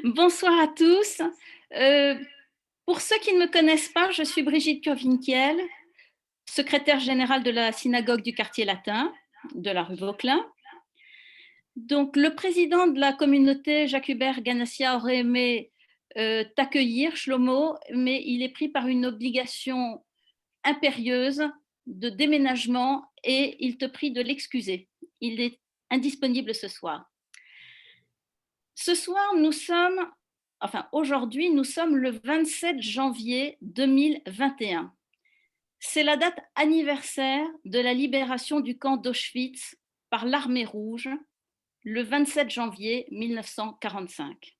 Bonsoir à tous. Euh, pour ceux qui ne me connaissent pas, je suis Brigitte Curvinkiel, secrétaire générale de la synagogue du quartier latin de la rue Vauquelin. Donc, le président de la communauté, Jacques-Hubert Ganassia, aurait aimé t'accueillir, Shlomo, mais il est pris par une obligation impérieuse de déménagement et il te prie de l'excuser. Il est indisponible ce soir. Ce soir, aujourd'hui, nous sommes le 27 janvier 2021. C'est la date anniversaire de la libération du camp d'Auschwitz par l'armée rouge, le 27 janvier 1945.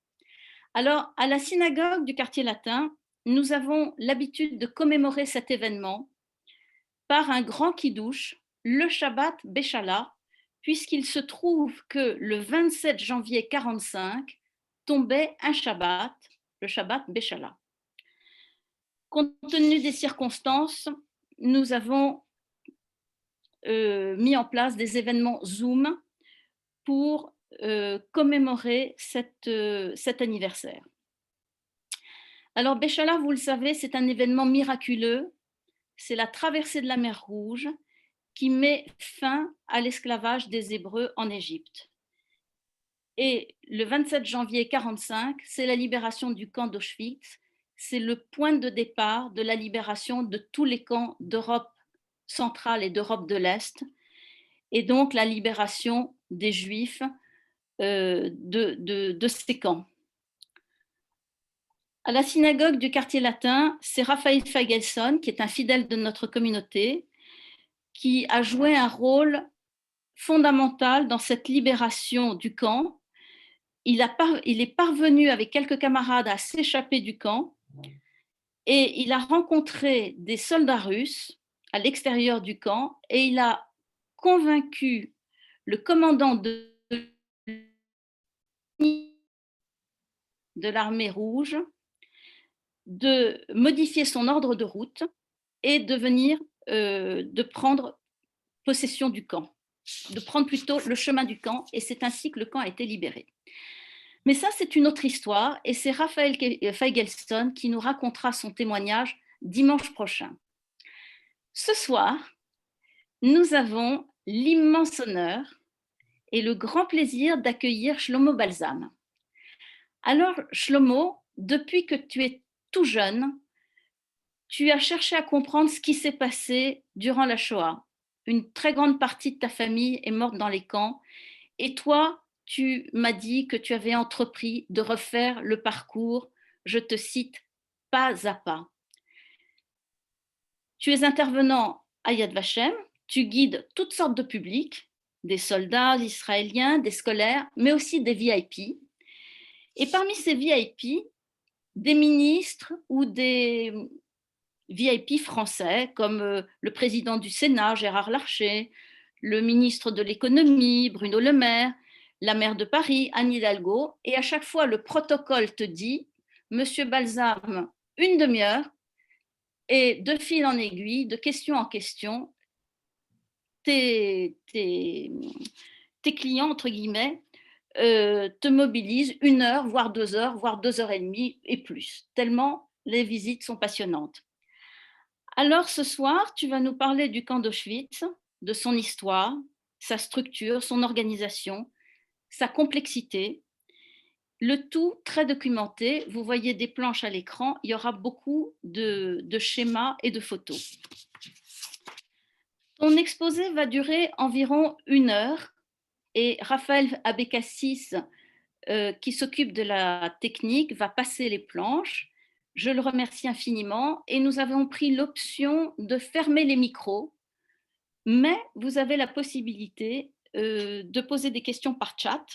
Alors, à la synagogue du quartier latin, nous avons l'habitude de commémorer cet événement par un grand kiddush, le Shabbat Béchala, puisqu'il se trouve que le 27 janvier 1945 tombait un Shabbat, le Shabbat Béchala. Compte tenu des circonstances, nous avons mis en place des événements Zoom pour commémorer cet anniversaire. Alors Béchala, vous le savez, c'est un événement miraculeux, c'est la traversée de la mer Rouge qui met fin à l'esclavage des Hébreux en Égypte. Et le 27 janvier 1945, c'est la libération du camp d'Auschwitz, c'est le point de départ de la libération de tous les camps d'Europe centrale et d'Europe de l'Est, et donc la libération des Juifs de ces camps. À la synagogue du quartier latin, c'est Raphaël Fagelson, qui est un fidèle de notre communauté, qui a joué un rôle fondamental dans cette libération du camp. Il est parvenu avec quelques camarades à s'échapper du camp et il a rencontré des soldats russes à l'extérieur du camp et il a convaincu le commandant de l'armée rouge de modifier son ordre de route et de prendre possession du camp, de prendre plutôt le chemin du camp, et c'est ainsi que le camp a été libéré. Mais ça, c'est une autre histoire, et c'est Raphaël Feigelson qui nous racontera son témoignage dimanche prochain. Ce soir, nous avons l'immense honneur et le grand plaisir d'accueillir Shlomo Balsam. Alors, Shlomo, depuis que tu es tout jeune, tu as cherché à comprendre ce qui s'est passé durant la Shoah. Une très grande partie de ta famille est morte dans les camps, et toi, tu m'as dit que tu avais entrepris de refaire le parcours, je te cite, pas à pas. Tu es intervenant à Yad Vashem, tu guides toutes sortes de publics, des soldats israéliens, des scolaires, mais aussi des VIP. Et parmi ces VIP, des ministres ou des VIP français, comme le président du Sénat, Gérard Larcher, le ministre de l'économie, Bruno Le Maire, la maire de Paris, Anne Hidalgo, et à chaque fois, le protocole te dit, Monsieur Balsam, une demi-heure, et de fil en aiguille, de question en question, tes clients, entre guillemets, te mobilisent 1 heure, voire 2 heures, voire 2 heures et demie et plus, tellement les visites sont passionnantes. Alors ce soir, tu vas nous parler du camp d'Auschwitz, de son histoire, sa structure, son organisation, sa complexité, le tout très documenté. Vous voyez des planches à l'écran, il y aura beaucoup de schémas et de photos. Ton exposé va durer environ 1 heure et Raphaël Abécassis, qui s'occupe de la technique, va passer les planches. Je le remercie infiniment et nous avons pris l'option de fermer les micros, mais vous avez la possibilité de poser des questions par chat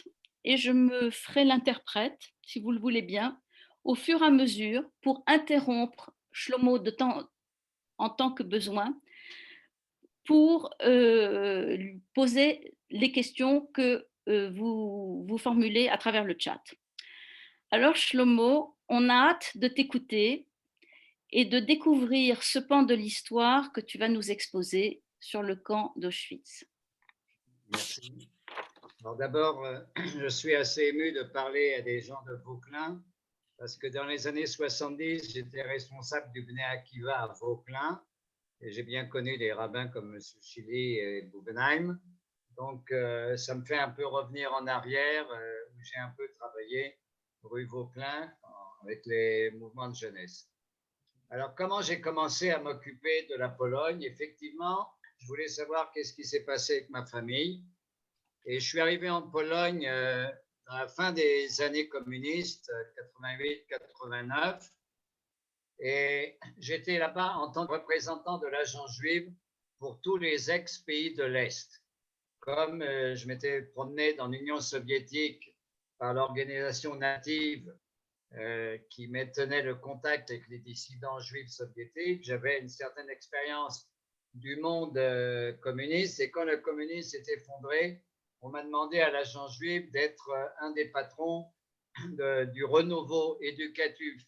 et je me ferai l'interprète, si vous le voulez bien, au fur et à mesure pour interrompre Shlomo en tant que besoin pour lui poser les questions que vous formulez à travers le chat. Alors Shlomo, on a hâte de t'écouter et de découvrir ce pan de l'histoire que tu vas nous exposer sur le camp d'Auschwitz. Merci. Alors d'abord, je suis assez ému de parler à des gens de Vauclin, parce que dans les années 70, j'étais responsable du Bnei Akiva à Vauclin, et j'ai bien connu des rabbins comme M. Chili et Guggenheim. Donc, ça me fait un peu revenir en arrière, où j'ai un peu travaillé rue Vauclin avec les mouvements de jeunesse. Alors, comment j'ai commencé à m'occuper de la Pologne? Effectivement, je voulais savoir qu'est-ce qui s'est passé avec ma famille. Et je suis arrivé en Pologne à la fin des années communistes, 88-89. Et j'étais là-bas en tant que représentant de l'agence juive pour tous les ex-pays de l'Est. Comme je m'étais promené dans l'Union soviétique par l'organisation native qui maintenait le contact avec les dissidents juifs soviétiques, j'avais une certaine expérience du monde communiste. Et quand le communisme s'est effondré, on m'a demandé à l'agence juive d'être un des patrons du renouveau éducatif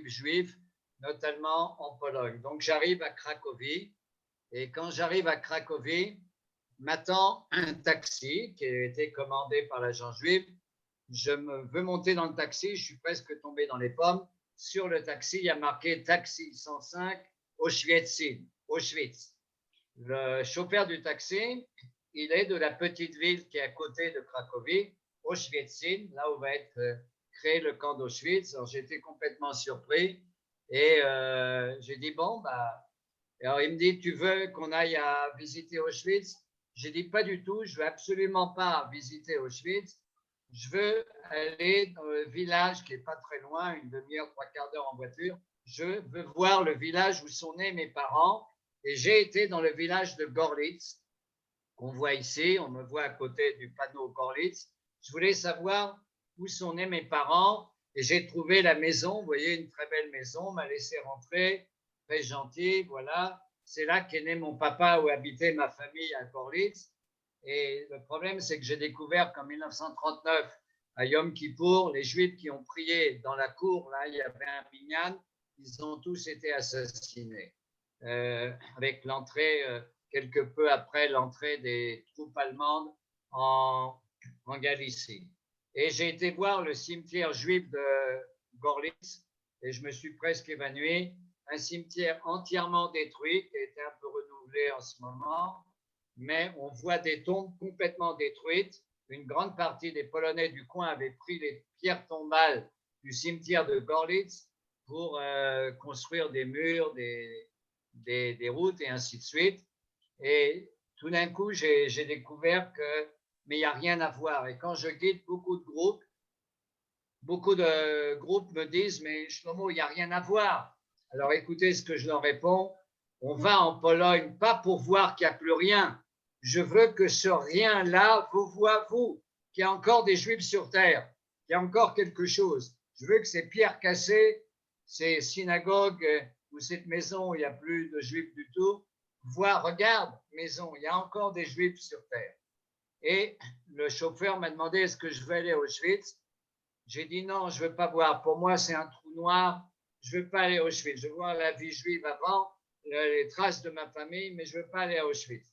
juif, notamment en Pologne. Donc j'arrive à Cracovie, et quand j'arrive à Cracovie, m'attend un taxi qui a été commandé par l'agence juive. Je veux monter dans le taxi, je suis presque tombé dans les pommes. Sur le taxi, il y a marqué taxi 105 Auschwitz. Le chauffeur du taxi, il est de la petite ville qui est à côté de Cracovie, Auschwitzin, là où va être créé le camp d'Auschwitz. Alors j'étais complètement surpris et j'ai dit bon, bah, alors il me dit tu veux qu'on aille à visiter Auschwitz? J'ai dit pas du tout, je veux absolument pas visiter Auschwitz. Je veux aller dans le village qui est pas très loin, une demi-heure, trois quarts d'heure en voiture. Je veux voir le village où sont nés mes parents. Et j'ai été dans le village de Gorlitz, qu'on voit ici. On me voit à côté du panneau Gorlitz. Je voulais savoir où sont nés mes parents. Et j'ai trouvé la maison. Vous voyez, une très belle maison. On m'a laissé rentrer. Très gentil. Voilà. C'est là qu'est né mon papa, où habitait ma famille à Gorlitz. Et le problème, c'est que j'ai découvert qu'en 1939, à Yom Kippour, les Juifs qui ont prié dans la cour, là, il y avait un minyan, ils ont tous été assassinés. Avec l'entrée, quelque peu après l'entrée des troupes allemandes en Galicie. Et j'ai été voir le cimetière juif de Gorlitz et je me suis presque évanoui. Un cimetière entièrement détruit qui a été un peu renouvelé en ce moment, mais on voit des tombes complètement détruites. Une grande partie des Polonais du coin avaient pris les pierres tombales du cimetière de Gorlitz pour construire des murs, des routes et ainsi de suite. Et tout d'un coup, j'ai découvert que, mais il n'y a rien à voir. Et quand je guide beaucoup de groupes me disent, mais Shlomo, il n'y a rien à voir. Alors écoutez ce que je leur réponds. On va en Pologne, pas pour voir qu'il n'y a plus rien. Je veux que ce rien-là vous voit, vous, qu'il y a encore des Juifs sur terre, qu'il y a encore quelque chose. Je veux que ces pierres cassées, ces synagogues ou cette maison où il n'y a plus de Juifs du tout, voient, regarde, maison, il y a encore des Juifs sur terre. Et le chauffeur m'a demandé est-ce que je veux aller à Auschwitz. J'ai dit non, je ne veux pas voir. Pour moi, c'est un trou noir. Je ne veux pas aller à Auschwitz. Je veux voir la vie juive avant, les traces de ma famille, mais je ne veux pas aller à Auschwitz.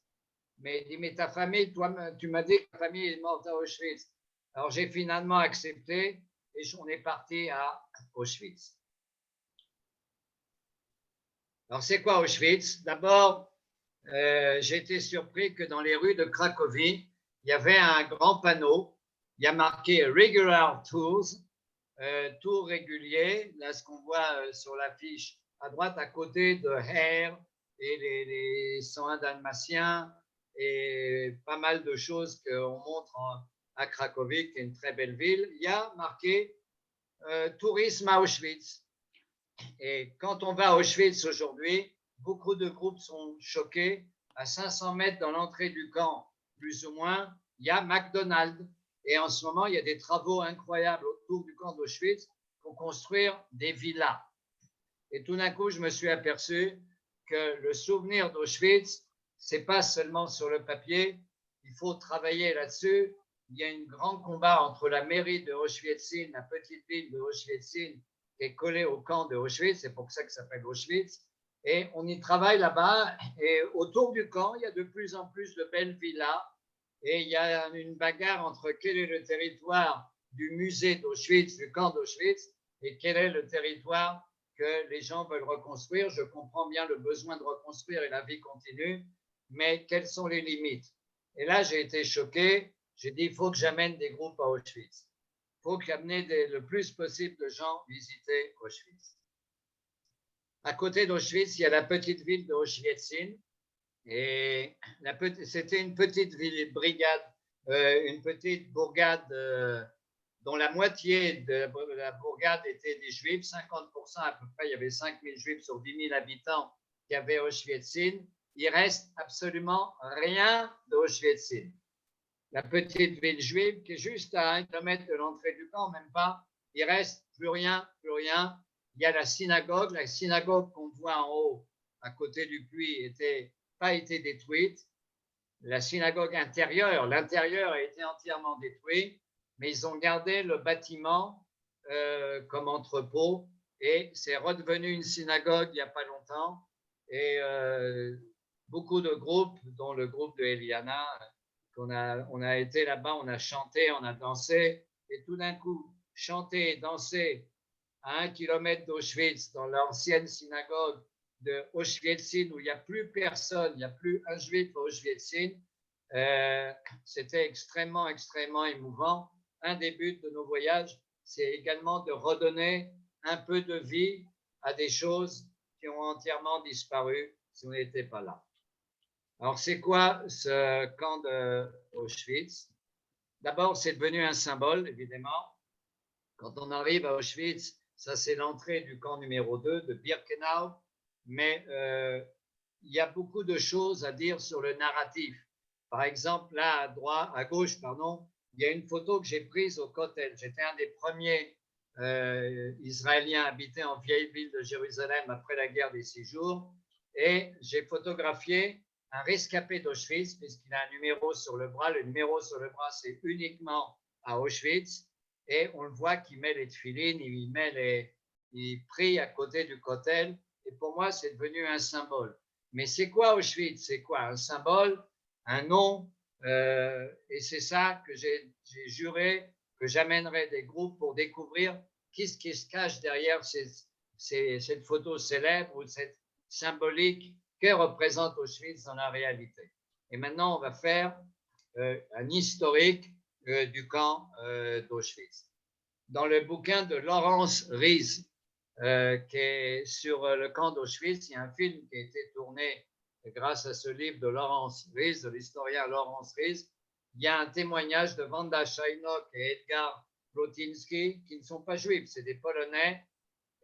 Mais il dit, mais ta famille, toi, tu m'as dit que ta famille est morte à Auschwitz. Alors j'ai finalement accepté et on est parti à Auschwitz. Alors c'est quoi Auschwitz? D'abord, j'ai été surpris que dans les rues de Cracovie, il y avait un grand panneau. Il y a marqué Regular Tours, tours réguliers. Là, ce qu'on voit sur l'affiche à droite, à côté de Hair et les 101 dalmatiens et pas mal de choses qu'on montre à Cracovie, qui est une très belle ville. Il y a marqué Tourisme à Auschwitz. Et quand on va à Auschwitz aujourd'hui, beaucoup de groupes sont choqués. À 500 mètres dans l'entrée du camp, plus ou moins, il y a McDonald's. Et en ce moment, il y a des travaux incroyables autour du camp d'Auschwitz pour construire des villas. Et tout d'un coup, je me suis aperçu que le souvenir d'Auschwitz, c'est pas seulement sur le papier, il faut travailler là-dessus. Il y a un grand combat entre la mairie de Auschwitzin, la petite ville de Auschwitzin, qui est collée au camp de Auschwitz, c'est pour ça que ça s'appelle Auschwitz, et on y travaille là-bas, et autour du camp, il y a de plus en plus de belles villas et il y a une bagarre entre quel est le territoire du musée d'Auschwitz, du camp d'Auschwitz, et quel est le territoire que les gens veulent reconstruire. Je comprends bien le besoin de reconstruire et la vie continue, mais quelles sont les limites? Et là, j'ai été choqué. J'ai dit, il faut que j'amène des groupes à Auschwitz. Il faut qu'amener le plus possible de gens visiter Auschwitz. À côté d'Auschwitz, il y a la petite ville de Auschwitzin. Et c'était une petite brigade, une petite bourgade dont la moitié de la bourgade était des juifs, 50% à peu près, il y avait 5000 juifs sur 10 000 habitants qui avaient Auschwitzin. Il reste absolument rien d'Auschwitzin. La petite ville juive qui est juste à 1 kilomètre de l'entrée du camp, même pas, il reste plus rien, plus rien. Il y a la synagogue qu'on voit en haut à côté du puits pas été détruite. La synagogue intérieure, l'intérieur a été entièrement détruit, mais ils ont gardé le bâtiment comme entrepôt et c'est redevenu une synagogue il n'y a pas longtemps. Et beaucoup de groupes, dont le groupe de Eliana, on a été là-bas, on a chanté, on a dansé, et tout d'un coup, chanter et danser à 1 kilomètre d'Auschwitz, dans l'ancienne synagogue de Auschwitzin, où il n'y a plus personne, il n'y a plus un juif à Auschwitzin, c'était extrêmement, extrêmement émouvant. Un des buts de nos voyages, c'est également de redonner un peu de vie à des choses qui ont entièrement disparu si on n'était pas là. Alors, c'est quoi ce camp d'Auschwitz? D'abord, c'est devenu un symbole, évidemment. Quand on arrive à Auschwitz, ça c'est l'entrée du camp numéro 2 de Birkenau, mais il y a beaucoup de choses à dire sur le narratif. Par exemple, là à gauche, il y a une photo que j'ai prise au Kotel. J'étais un des premiers Israéliens habités en vieille ville de Jérusalem après la guerre des 6 jours, et j'ai photographié un rescapé d'Auschwitz, puisqu'il a un numéro sur le bras. Le numéro sur le bras, c'est uniquement à Auschwitz. Et on le voit qu'il met les tefilines, il prie à côté du Kotel. Et pour moi, c'est devenu un symbole. Mais c'est quoi Auschwitz? C'est quoi? Un symbole, un nom. Et c'est ça que j'ai juré que j'amènerais des groupes pour découvrir qu'est-ce qui se cache derrière cette photo célèbre ou cette symbolique que représente Auschwitz dans la réalité. Et maintenant, on va faire un historique du camp d'Auschwitz. Dans le bouquin de Laurence Ries, qui est sur le camp d'Auschwitz, il y a un film qui a été tourné grâce à ce livre de Laurence Ries, de l'historien Laurence Ries. Il y a un témoignage de Wanda Sheinok et Edgar Plotinski qui ne sont pas juifs, c'est des Polonais.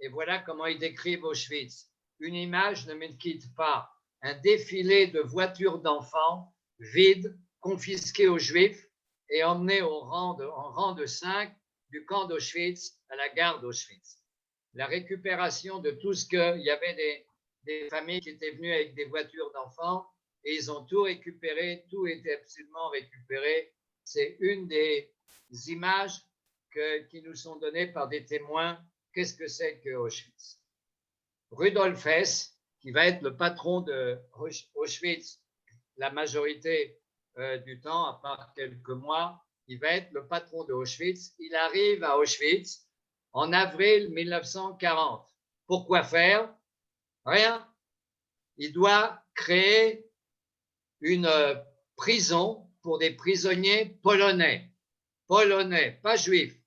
Et voilà comment ils décrivent Auschwitz. Une image ne me quitte pas. Un défilé de voitures d'enfants vides, confisquées aux Juifs et emmenés en rang de 5 du camp d'Auschwitz à la gare d'Auschwitz. La récupération de tout ce qu'il y avait des familles qui étaient venues avec des voitures d'enfants et ils ont tout récupéré, tout était absolument récupéré. C'est une des images qui nous sont données par des témoins. Qu'est-ce que c'est que Auschwitz? Rudolf Hess, qui va être le patron de Auschwitz la majorité du temps, à part quelques mois, il va être le patron de Auschwitz. Il arrive à Auschwitz en avril 1940. Pourquoi faire? Rien. Il doit créer une prison pour des prisonniers polonais. Polonais, pas juifs.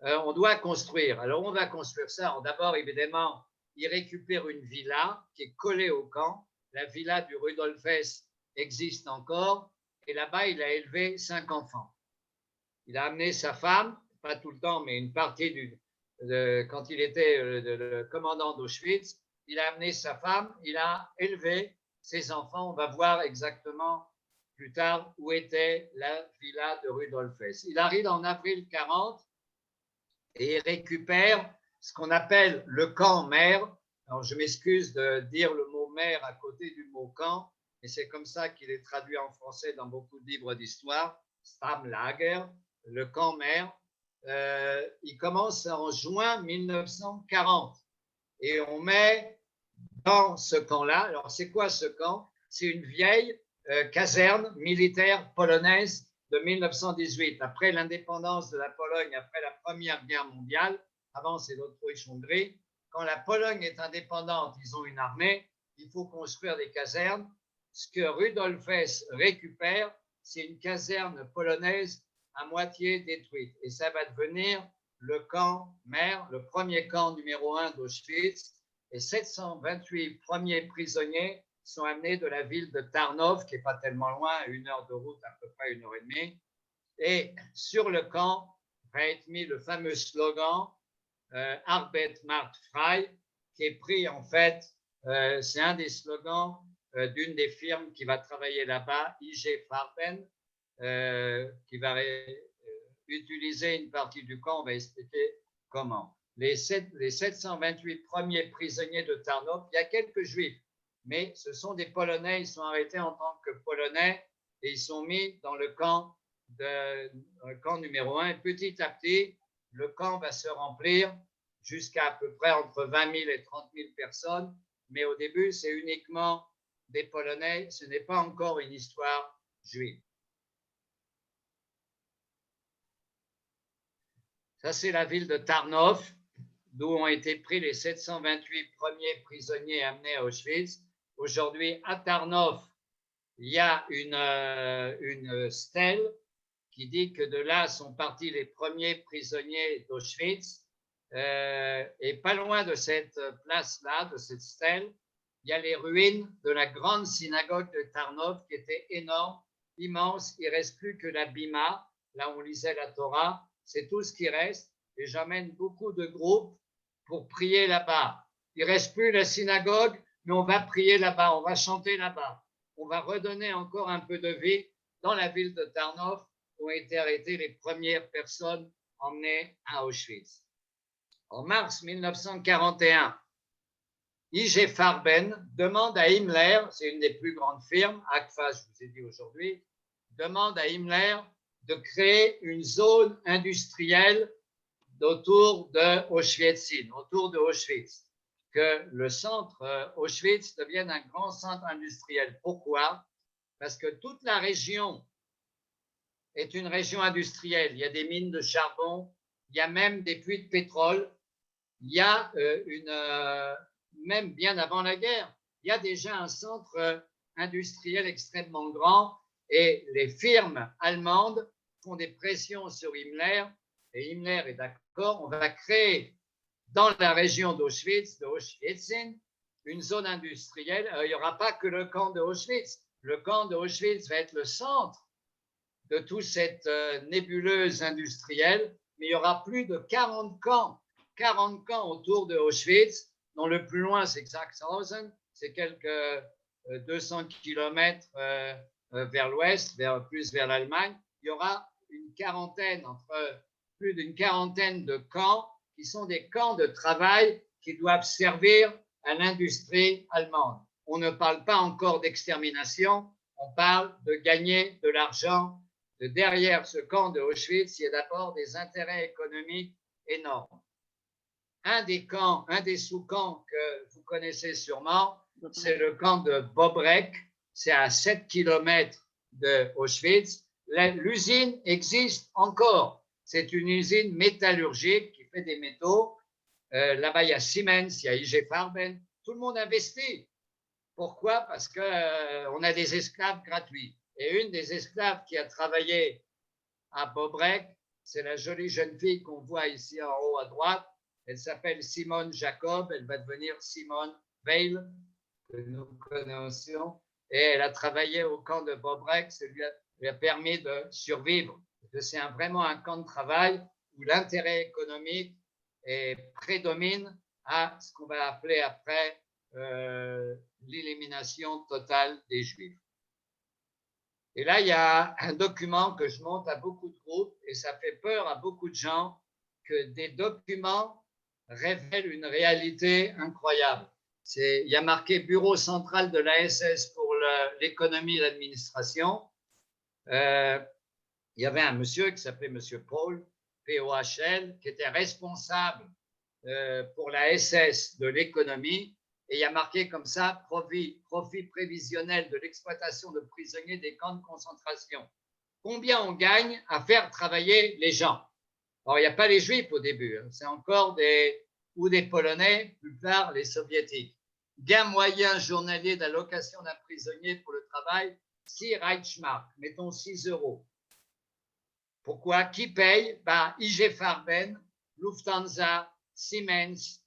On doit construire. Alors, on va construire ça. D'abord, évidemment, il récupère une villa qui est collée au camp. La villa du Rudolf Hess existe encore. Et là-bas, il a élevé 5 enfants. Il a amené sa femme, pas tout le temps, mais une partie quand il était le commandant d'Auschwitz, il a amené sa femme, il a élevé ses enfants. On va voir exactement plus tard où était la villa de Rudolf Hess. Il arrive en avril 40 et il récupère ce qu'on appelle le camp mère. Alors, je m'excuse de dire le mot mère à côté du mot camp, et c'est comme ça qu'il est traduit en français dans beaucoup de livres d'histoire, Stammlager, le camp mère. Il commence en juin 1940 et on met dans ce camp-là. Alors, c'est quoi ce camp? C'est une vieille caserne militaire polonaise de 1918. Après l'indépendance de la Pologne, après la Première Guerre mondiale, avant c'est l'Autriche-Hongrie, quand la Pologne est indépendante, ils ont une armée, il faut construire des casernes. Ce que Rudolf Hess récupère, c'est une caserne polonaise à moitié détruite. Et ça va devenir le camp mère, le premier camp numéro 1 d'Auschwitz. Et 728 premiers prisonniers sont amenés de la ville de Tarnów, qui n'est pas tellement loin, à 1 heure de route, à peu près 1 heure et demie. Et sur le camp va être mis le fameux slogan Arbeit macht frei, qui est pris en fait, c'est un des slogans d'une des firmes qui va travailler là-bas, IG Farben, qui va utiliser une partie du camp. On va expliquer comment. Les 728 premiers prisonniers de Tarnów, il y a quelques juifs, mais ce sont des Polonais, ils sont arrêtés en tant que Polonais et ils sont mis dans le camp numéro 1. Et petit à petit, le camp va se remplir jusqu'à à peu près entre 20 000 et 30 000 personnes, mais au début, c'est uniquement des Polonais, ce n'est pas encore une histoire juive. Ça, c'est la ville de Tarnów, d'où ont été pris les 728 premiers prisonniers amenés à Auschwitz. Aujourd'hui, à Tarnów, il y a une stèle qui dit que de là sont partis les premiers prisonniers d'Auschwitz. Et pas loin de cette place-là, de cette stèle, il y a les ruines de la grande synagogue de Tarnów qui était énorme, immense. Il ne reste plus que la Bima, là où on lisait la Torah. C'est tout ce qui reste. Et j'amène beaucoup de groupes pour prier là-bas. Il ne reste plus la synagogue, mais on va prier là-bas, on va chanter là-bas. On va redonner encore un peu de vie dans la ville de Tarnów où ont été arrêtées les premières personnes emmenées à Auschwitz. En mars 1941, IG Farben demande à Himmler, c'est une des plus grandes firmes, ACFA, je vous ai dit aujourd'hui, demande à Himmler de créer une zone industrielle autour de Auschwitz, que le centre Auschwitz devienne un grand centre industriel. Pourquoi? Parce que toute la région est une région industrielle. Il y a des mines de charbon, il y a même des puits de pétrole. Il y a même bien avant la guerre, il y a déjà un centre industriel extrêmement grand et les firmes allemandes font des pressions sur Himmler et Himmler est d'accord, on va créer dans la région d'Auschwitz, de Auschwitzin, une zone industrielle. Il n'y aura pas que le camp de Auschwitz. Le camp de Auschwitz va être le centre de toute cette nébuleuse industrielle, mais il y aura plus de 40 camps autour de Auschwitz, dont le plus loin c'est Sachsenhausen, c'est quelques 200 kilomètres vers l'ouest, plus vers l'Allemagne. Il y aura plus d'une quarantaine de camps qui sont des camps de travail qui doivent servir à l'industrie allemande. On ne parle pas encore d'extermination, on parle de gagner de l'argent. Derrière ce camp de Auschwitz, il y a d'abord des intérêts économiques énormes. Un des sous-camps que vous connaissez sûrement, c'est le camp de Bobrek, c'est à 7 km de Auschwitz. L'usine existe encore. C'est une usine métallurgique qui fait des métaux. Là-bas, il y a Siemens, il y a IG Farben. Tout le monde investit. Pourquoi? Parce qu'on a des esclaves gratuits. Et une des esclaves qui a travaillé à Bobrek, c'est la jolie jeune fille qu'on voit ici en haut à droite. Elle s'appelle Simone Jacob. Elle va devenir Simone Veil, que nous connaissions. Et elle a travaillé au camp de Bobrek. Ça lui a permis de survivre. C'est vraiment un camp de travail où l'intérêt économique prédomine à ce qu'on va appeler après l'élimination totale des Juifs. Et là, il y a un document que je montre à beaucoup de groupes et ça fait peur à beaucoup de gens que des documents révèlent une réalité incroyable. Il y a marqué Bureau central de la SS pour l'économie et l'administration. Il y avait un monsieur qui s'appelait monsieur Paul, P-O-H-L, qui était responsable pour la SS de l'économie Et il y a marqué comme ça, profit prévisionnel de l'exploitation de prisonniers des camps de concentration. Combien on gagne à faire travailler les gens? Alors, il n'y a pas les Juifs au début, hein. C'est encore des Polonais, plus tard les Soviétiques. Gain moyen journalier d'allocation d'un prisonnier pour le travail, 6 Reichsmark, mettons 6 €. Pourquoi? Qui paye? IG Farben, Lufthansa, Siemens,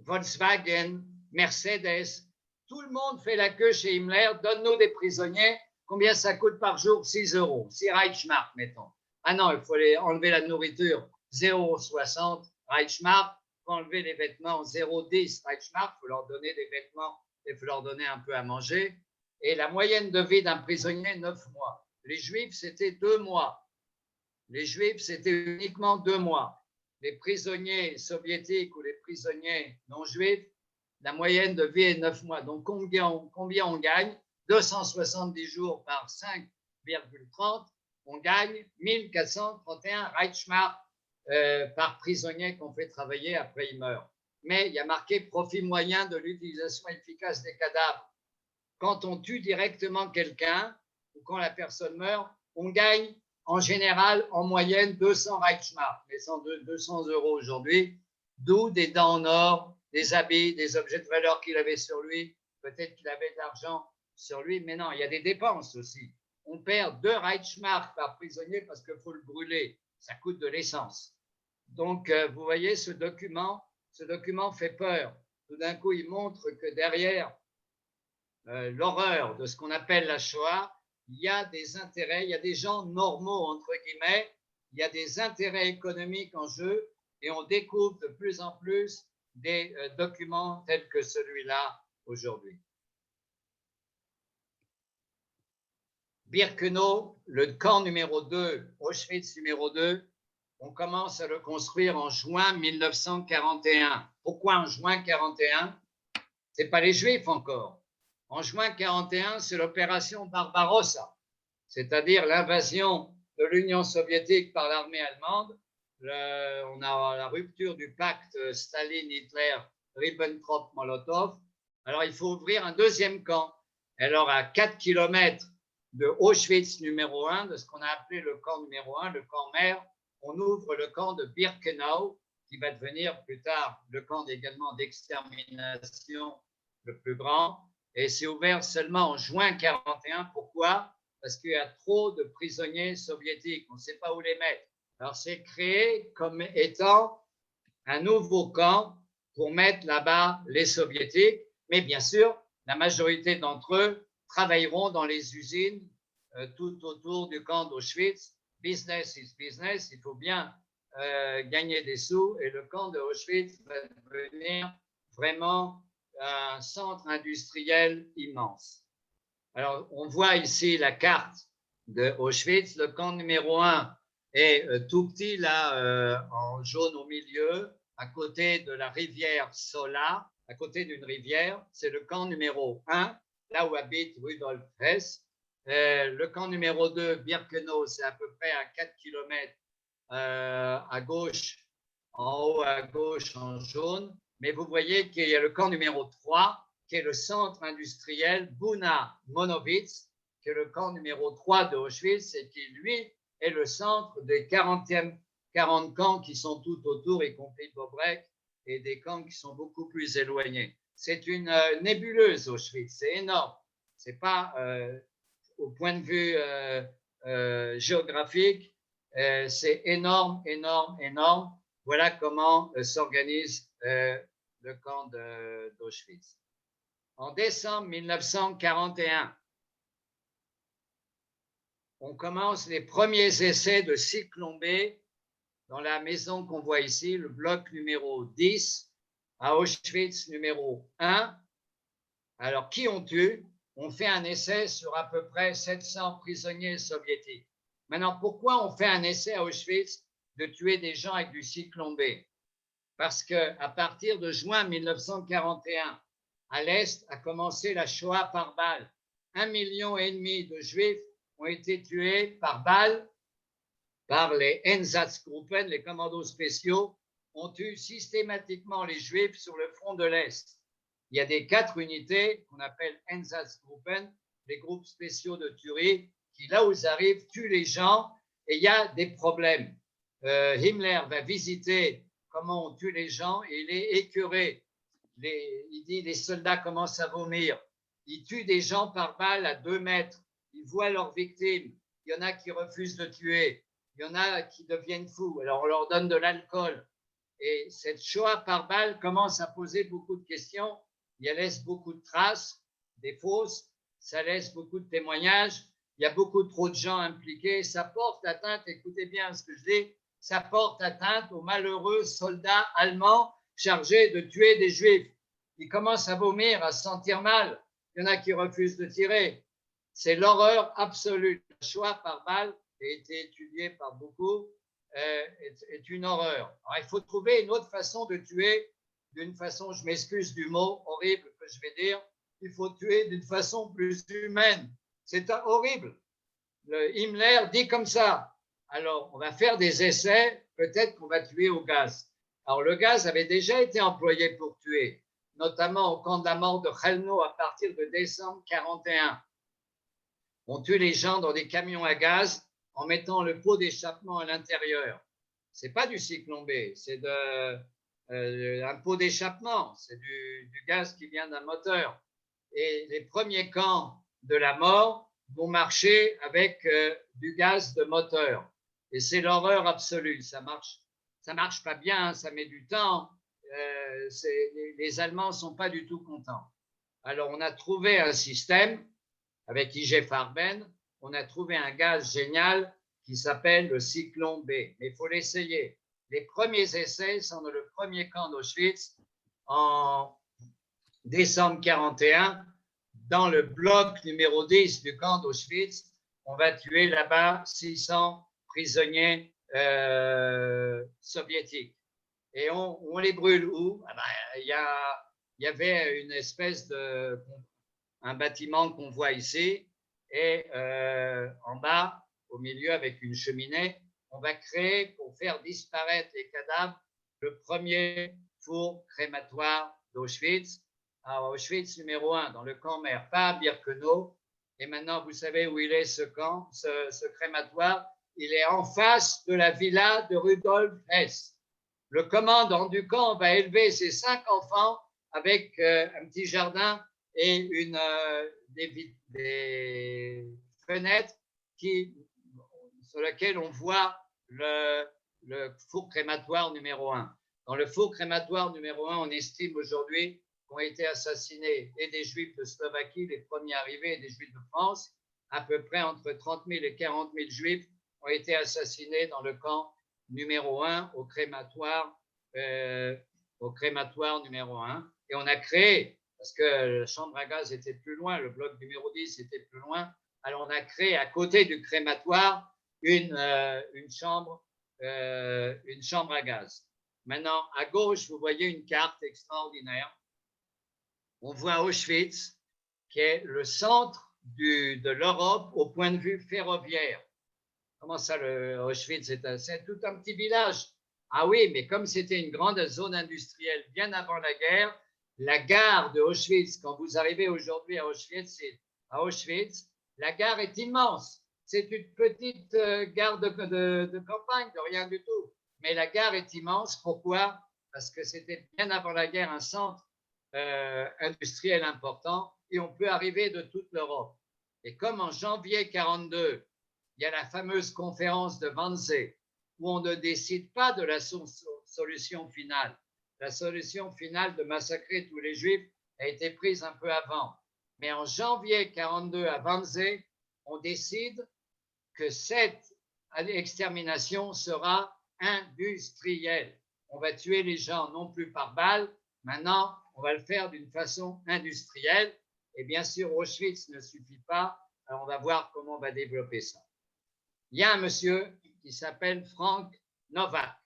Volkswagen, Mercedes. Tout le monde fait la queue chez Himmler, donne-nous des prisonniers. Combien ça coûte par jour? 6 €, 6 Reichsmark, mettons. Ah non, il faut enlever la nourriture, 0,60 Reichsmark. Il faut enlever les vêtements, 0,10 Reichsmark. Il faut leur donner des vêtements et il faut leur donner un peu à manger. Et la moyenne de vie d'un prisonnier, 9 mois. Les Juifs, c'était 2 mois. Les Juifs, c'était uniquement 2 mois. Les prisonniers soviétiques ou les prisonniers non juifs, la moyenne de vie est 9 mois. Donc, combien on gagne? 270 jours par 5,30, on gagne 1431 Reichsmark par prisonnier qu'on fait travailler après il meurt. Mais il y a marqué profit moyen de l'utilisation efficace des cadavres. Quand on tue directement quelqu'un ou quand la personne meurt, on gagne en général en moyenne 200 Reichsmark, mais 200 € aujourd'hui, d'où des dents en or, des habits, des objets de valeur qu'il avait sur lui, peut-être qu'il avait de l'argent sur lui, mais non, il y a des dépenses aussi. On perd 2 Reichsmark par prisonnier parce qu'il faut le brûler, ça coûte de l'essence. Donc, vous voyez, ce document fait peur. Tout d'un coup, il montre que derrière l'horreur de ce qu'on appelle la Shoah, il y a des intérêts, il y a des gens normaux, entre guillemets, il y a des intérêts économiques en jeu et on découvre de plus en plus des documents tels que celui-là aujourd'hui. Birkenau, le camp numéro 2, Auschwitz numéro 2, on commence à le construire en juin 1941. Pourquoi en juin 1941? Ce n'est pas les Juifs encore. En juin 1941, c'est l'opération Barbarossa, c'est-à-dire l'invasion de l'Union soviétique par l'armée allemande. On a la rupture du pacte Staline-Hitler, Ribbentrop-Molotov. Alors, il faut ouvrir un deuxième camp. Alors, à 4 km de Auschwitz numéro 1, de ce qu'on a appelé le camp numéro 1, le camp mère, on ouvre le camp de Birkenau, qui va devenir plus tard le camp également d'extermination le plus grand. Et c'est ouvert seulement en juin 1941. Pourquoi? Parce qu'il y a trop de prisonniers soviétiques. On ne sait pas où les mettre. Alors, c'est créé comme étant un nouveau camp pour mettre là-bas les soviétiques. Mais bien sûr, la majorité d'entre eux travailleront dans les usines tout autour du camp d'Auschwitz. Business is business. Il faut bien gagner des sous. Et le camp d'Auschwitz va devenir vraiment un centre industriel immense. Alors, on voit ici la carte de Auschwitz. Le camp numéro 1 est tout petit, là, en jaune au milieu, à côté de la rivière Sola, à côté d'une rivière. C'est le camp numéro 1, là où habite Rudolf Hess. Le camp numéro 2, Birkenau, c'est à peu près à 4 km à gauche, en haut à gauche en jaune. Mais vous voyez qu'il y a le camp numéro 3, qui est le centre industriel Buna Monowitz, qui est le camp numéro 3 de Auschwitz et qui, lui, est le centre des 40 camps qui sont tout autour, y compris Bobrek, et des camps qui sont beaucoup plus éloignés. C'est une nébuleuse, Auschwitz, c'est énorme. Ce n'est pas, au point de vue géographique, c'est énorme, énorme, énorme. Voilà comment s'organise le camp d'Auschwitz. En décembre 1941, on commence les premiers essais de cyclone B dans la maison qu'on voit ici, le bloc numéro 10, à Auschwitz numéro 1. Alors, qui on tue? On fait un essai sur à peu près 700 prisonniers soviétiques. Maintenant, pourquoi on fait un essai à Auschwitz de tuer des gens avec du cyclone B? Parce qu'à partir de juin 1941, à l'Est a commencé la Shoah par balle. 1,5 million de Juifs ont été tués par balle par les Einsatzgruppen, les commandos spéciaux on tue systématiquement les Juifs sur le front de l'Est. Il y a des 4 unités qu'on appelle Einsatzgruppen, les groupes spéciaux de tuerie, qui là où ils arrivent tuent les gens et il y a des problèmes. Himmler va visiter comment on tue les gens et il est écœuré. Il dit les soldats commencent à vomir. Ils tuent des gens par balle à 2 mètres. Ils voient leurs victimes. Il y en a qui refusent de tuer. Il y en a qui deviennent fous. Alors on leur donne de l'alcool. Et cette Shoah par balle commence à poser beaucoup de questions. Il laisse beaucoup de traces, des fausses. Ça laisse beaucoup de témoignages. Il y a beaucoup trop de gens impliqués. Ça porte atteinte, écoutez bien ce que je dis, ça porte atteinte aux malheureux soldats allemands chargés de tuer des Juifs. Ils commencent à vomir, à se sentir mal. Il y en a qui refusent de tirer. C'est l'horreur absolue. La Shoah par balle a été étudiée par beaucoup, est une horreur. Alors, il faut trouver une autre façon de tuer, d'une façon, je m'excuse du mot horrible que je vais dire, il faut tuer d'une façon plus humaine. C'est horrible. Himmler dit comme ça. Alors, on va faire des essais, peut-être qu'on va tuer au gaz. Alors, le gaz avait déjà été employé pour tuer, notamment au camp de la mort de Chelno à partir de décembre 1941. On tue les gens dans des camions à gaz en mettant le pot d'échappement à l'intérieur. Ce n'est pas du cyclone B, c'est un pot d'échappement, c'est du gaz qui vient d'un moteur. Et les premiers camps de la mort vont marcher avec du gaz de moteur. Et c'est l'horreur absolue. Ça marche pas bien, ça met du temps. Les Allemands ne sont pas du tout contents. Alors, on a trouvé un système avec IG Farben, on a trouvé un gaz génial qui s'appelle le cyclone B. Mais il faut l'essayer. Les premiers essais sont dans le premier camp d'Auschwitz en décembre 1941. Dans le bloc numéro 10 du camp d'Auschwitz, on va tuer là-bas 600 prisonniers soviétiques. Et on les brûle où? Il y avait une espèce de un bâtiment qu'on voit ici, et en bas, au milieu, avec une cheminée, on va créer, pour faire disparaître les cadavres, le premier four crématoire d'Auschwitz, à Auschwitz numéro 1, dans le camp Mer, pas à Birkenau. Et maintenant, vous savez où il est ce camp, ce crématoire? Il est en face de la villa de Rudolf Hess. Le commandant du camp va élever ses 5 enfants avec un petit jardin et des fenêtres sur lesquelles on voit le four crématoire numéro 1. Dans le four crématoire numéro 1, on estime aujourd'hui qu'ont été assassinés et des Juifs de Slovaquie, les premiers arrivés, et des Juifs de France. À peu près entre 30 000 et 40 000 Juifs ont été assassinés dans le camp numéro 1 au crématoire numéro 1. Et on a créé, parce que la chambre à gaz était plus loin, le bloc numéro 10 était plus loin, alors on a créé à côté du crématoire une chambre à gaz. Maintenant, à gauche, vous voyez une carte extraordinaire. On voit Auschwitz, qui est le centre de l'Europe au point de vue ferroviaire. Comment ça, Auschwitz, c'est tout un petit village? Ah oui, mais comme c'était une grande zone industrielle bien avant la guerre, la gare de Auschwitz, quand vous arrivez aujourd'hui à Auschwitz, la gare est immense. C'est une petite gare de campagne, de rien du tout. Mais la gare est immense. Pourquoi? Parce que c'était bien avant la guerre un centre industriel important et on peut arriver de toute l'Europe. Et comme en janvier 1942, il y a la fameuse conférence de Wannsee où on ne décide pas de la solution finale. La solution finale de massacrer tous les Juifs a été prise un peu avant. Mais en janvier 1942 à Wannsee, on décide que cette extermination sera industrielle. On va tuer les gens non plus par balle, maintenant on va le faire d'une façon industrielle. Et bien sûr, Auschwitz ne suffit pas, alors on va voir comment on va développer ça. Il y a un monsieur qui s'appelle Frank Novak,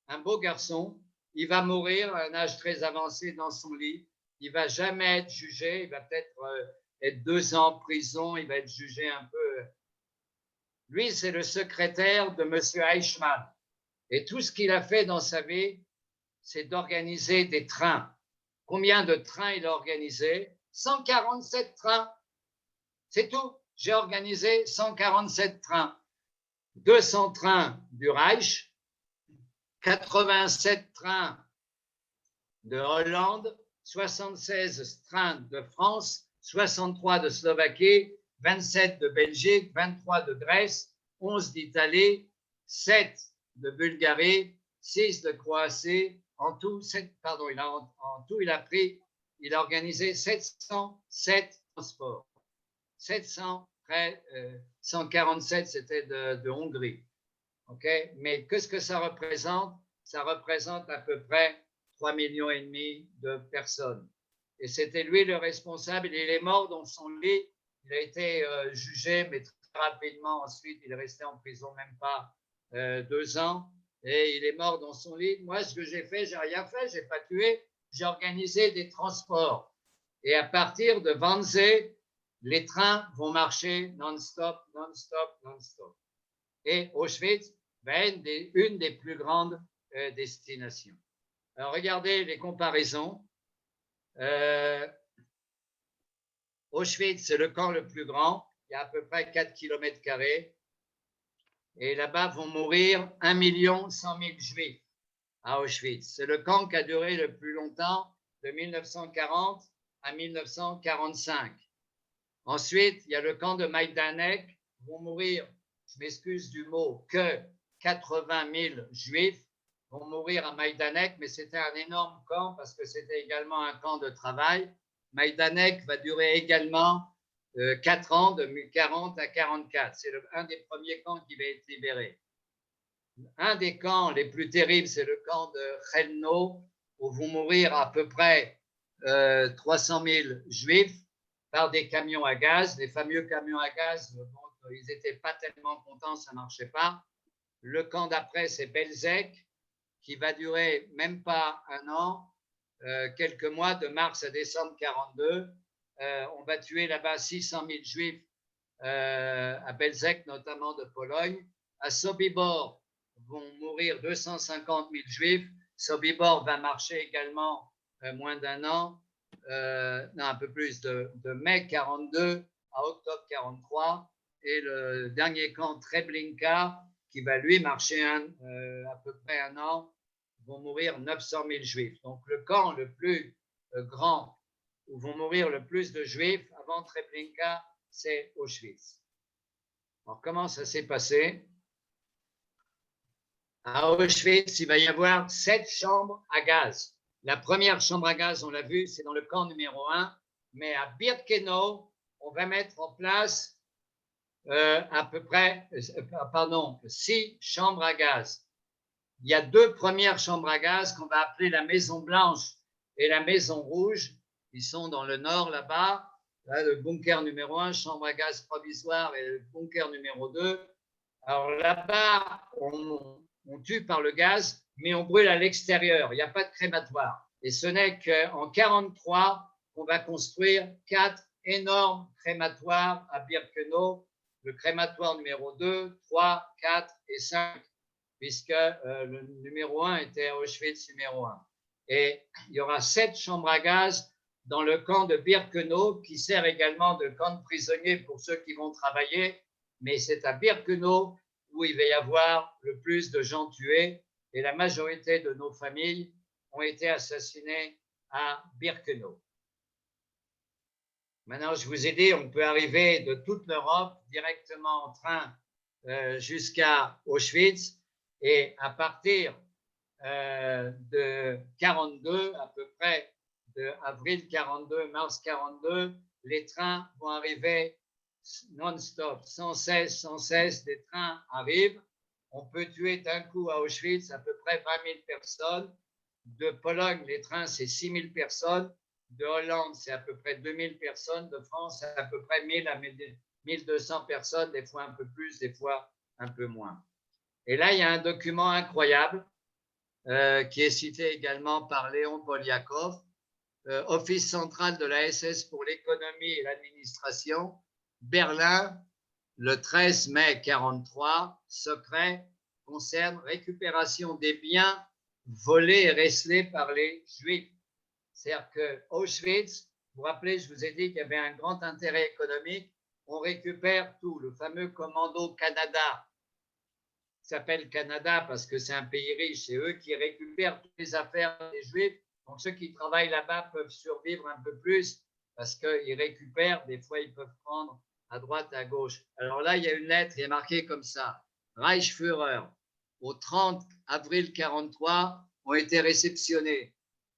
un beau garçon. Il va mourir à un âge très avancé dans son lit. Il ne va jamais être jugé. Il va peut-être être 2 ans en prison. Il va être jugé un peu. Lui, c'est le secrétaire de M. Eichmann. Et tout ce qu'il a fait dans sa vie, c'est d'organiser des trains. Combien de trains il a organisé? 147 trains. C'est tout. J'ai organisé 147 trains. 200 trains du Reich, 87 trains de Hollande, 76 trains de France, 63 de Slovaquie, 27 de Belgique, 23 de Grèce, 11 d'Italie, 7 de Bulgarie, 6 de Croatie. En tout, il a organisé 707 transports. 700, près 147, c'était de Hongrie. Okay? Mais qu'est-ce que ça représente? Ça représente à peu près 3,5 millions de personnes. Et c'était lui le responsable. Il est mort dans son lit. Il a été jugé, mais très rapidement ensuite. Il est resté en prison même pas 2 ans. Et il est mort dans son lit. Moi, ce que j'ai fait, j'ai rien fait. J'ai pas tué. J'ai organisé des transports. Et à partir de Wannsee, les trains vont marcher non-stop, non-stop, non-stop. Et Auschwitz va être une des plus grandes destinations. Alors, regardez les comparaisons. Auschwitz, c'est le camp le plus grand. Il y a à peu près 4 km². Et là-bas vont mourir 1 100 000 juifs à Auschwitz. C'est le camp qui a duré le plus longtemps, de 1940 à 1945. Ensuite, il y a le camp de Majdanek, vont mourir, je m'excuse du mot, que 80 000 juifs vont mourir à Majdanek, mais c'était un énorme camp parce que c'était également un camp de travail. Majdanek va durer également 4 ans, de 40 à 44. C'est un des premiers camps qui va être libéré. Un des camps les plus terribles, c'est le camp de Chelno, où vont mourir à peu près 300 000 juifs par des camions à gaz. Les fameux camions à gaz, bon, ils n'étaient pas tellement contents, ça ne marchait pas. Le camp d'après, c'est Belzec, qui va durer même pas 1 an, quelques mois, de mars à décembre 42. On va tuer là-bas 600 000 juifs à Belzec, notamment de Pologne. À Sobibor vont mourir 250 000 juifs. Sobibor va marcher également moins d'1 an. Non, un peu plus, de mai 42 à octobre 43, et le dernier camp, Treblinka, qui va lui marcher à peu près 1 an, vont mourir 900 000 juifs. Donc le camp le plus grand où vont mourir le plus de juifs avant Treblinka, c'est Auschwitz. Alors comment ça s'est passé? À Auschwitz, il va y avoir 7 chambres à gaz. La première chambre à gaz, on l'a vu, c'est dans le camp numéro 1, mais à Birkenau, on va mettre en place à peu près 6 chambres à gaz. Il y a 2 premières chambres à gaz qu'on va appeler la Maison Blanche et la Maison Rouge. Ils sont dans le nord là-bas. Là, le bunker numéro 1, chambre à gaz provisoire, et le bunker numéro 2. Alors là-bas, on tue par le gaz, mais on brûle à l'extérieur. Il n'y a pas de crématoire. Et ce n'est qu'en 1943 qu'on va construire 4 énormes crématoires à Birkenau, le crématoire numéro 2, 3, 4 et 5, puisque le numéro 1 était à Auschwitz numéro 1. Et il y aura 7 chambres à gaz dans le camp de Birkenau, qui sert également de camp de prisonniers pour ceux qui vont travailler, mais c'est à Birkenau où il va y avoir le plus de gens tués, et la majorité de nos familles ont été assassinées à Birkenau. Maintenant, je vous ai dit, on peut arriver de toute l'Europe directement en train jusqu'à Auschwitz, et à partir de 42, à peu près de avril 42, mars 42, les trains vont arriver non-stop, sans cesse, des trains arrivent. On peut tuer d'un coup à Auschwitz à peu près 20 000 personnes. De Pologne, les trains, c'est 6 000 personnes. De Hollande, c'est à peu près 2 000 personnes. De France, c'est à peu près 1 000 à 1 200 personnes, des fois un peu plus, des fois un peu moins. Et là, il y a un document incroyable qui est cité également par Léon Poliakov, Office central de la SS pour l'économie et l'administration, Berlin, le 13 mai 1943, secret, concerne récupération des biens volés et recelés par les Juifs. C'est-à-dire que Auschwitz, vous vous rappelez, je vous ai dit qu'il y avait un grand intérêt économique. On récupère tout, le fameux commando Canada, qui s'appelle Canada parce que c'est un pays riche, c'est eux qui récupèrent toutes les affaires des Juifs. Donc ceux qui travaillent là-bas peuvent survivre un peu plus parce qu'ils récupèrent, des fois ils peuvent prendre à droite, à gauche. Alors là, il y a une lettre, il est marqué comme ça, Reichsführer, au 30 avril 43, ont été réceptionnés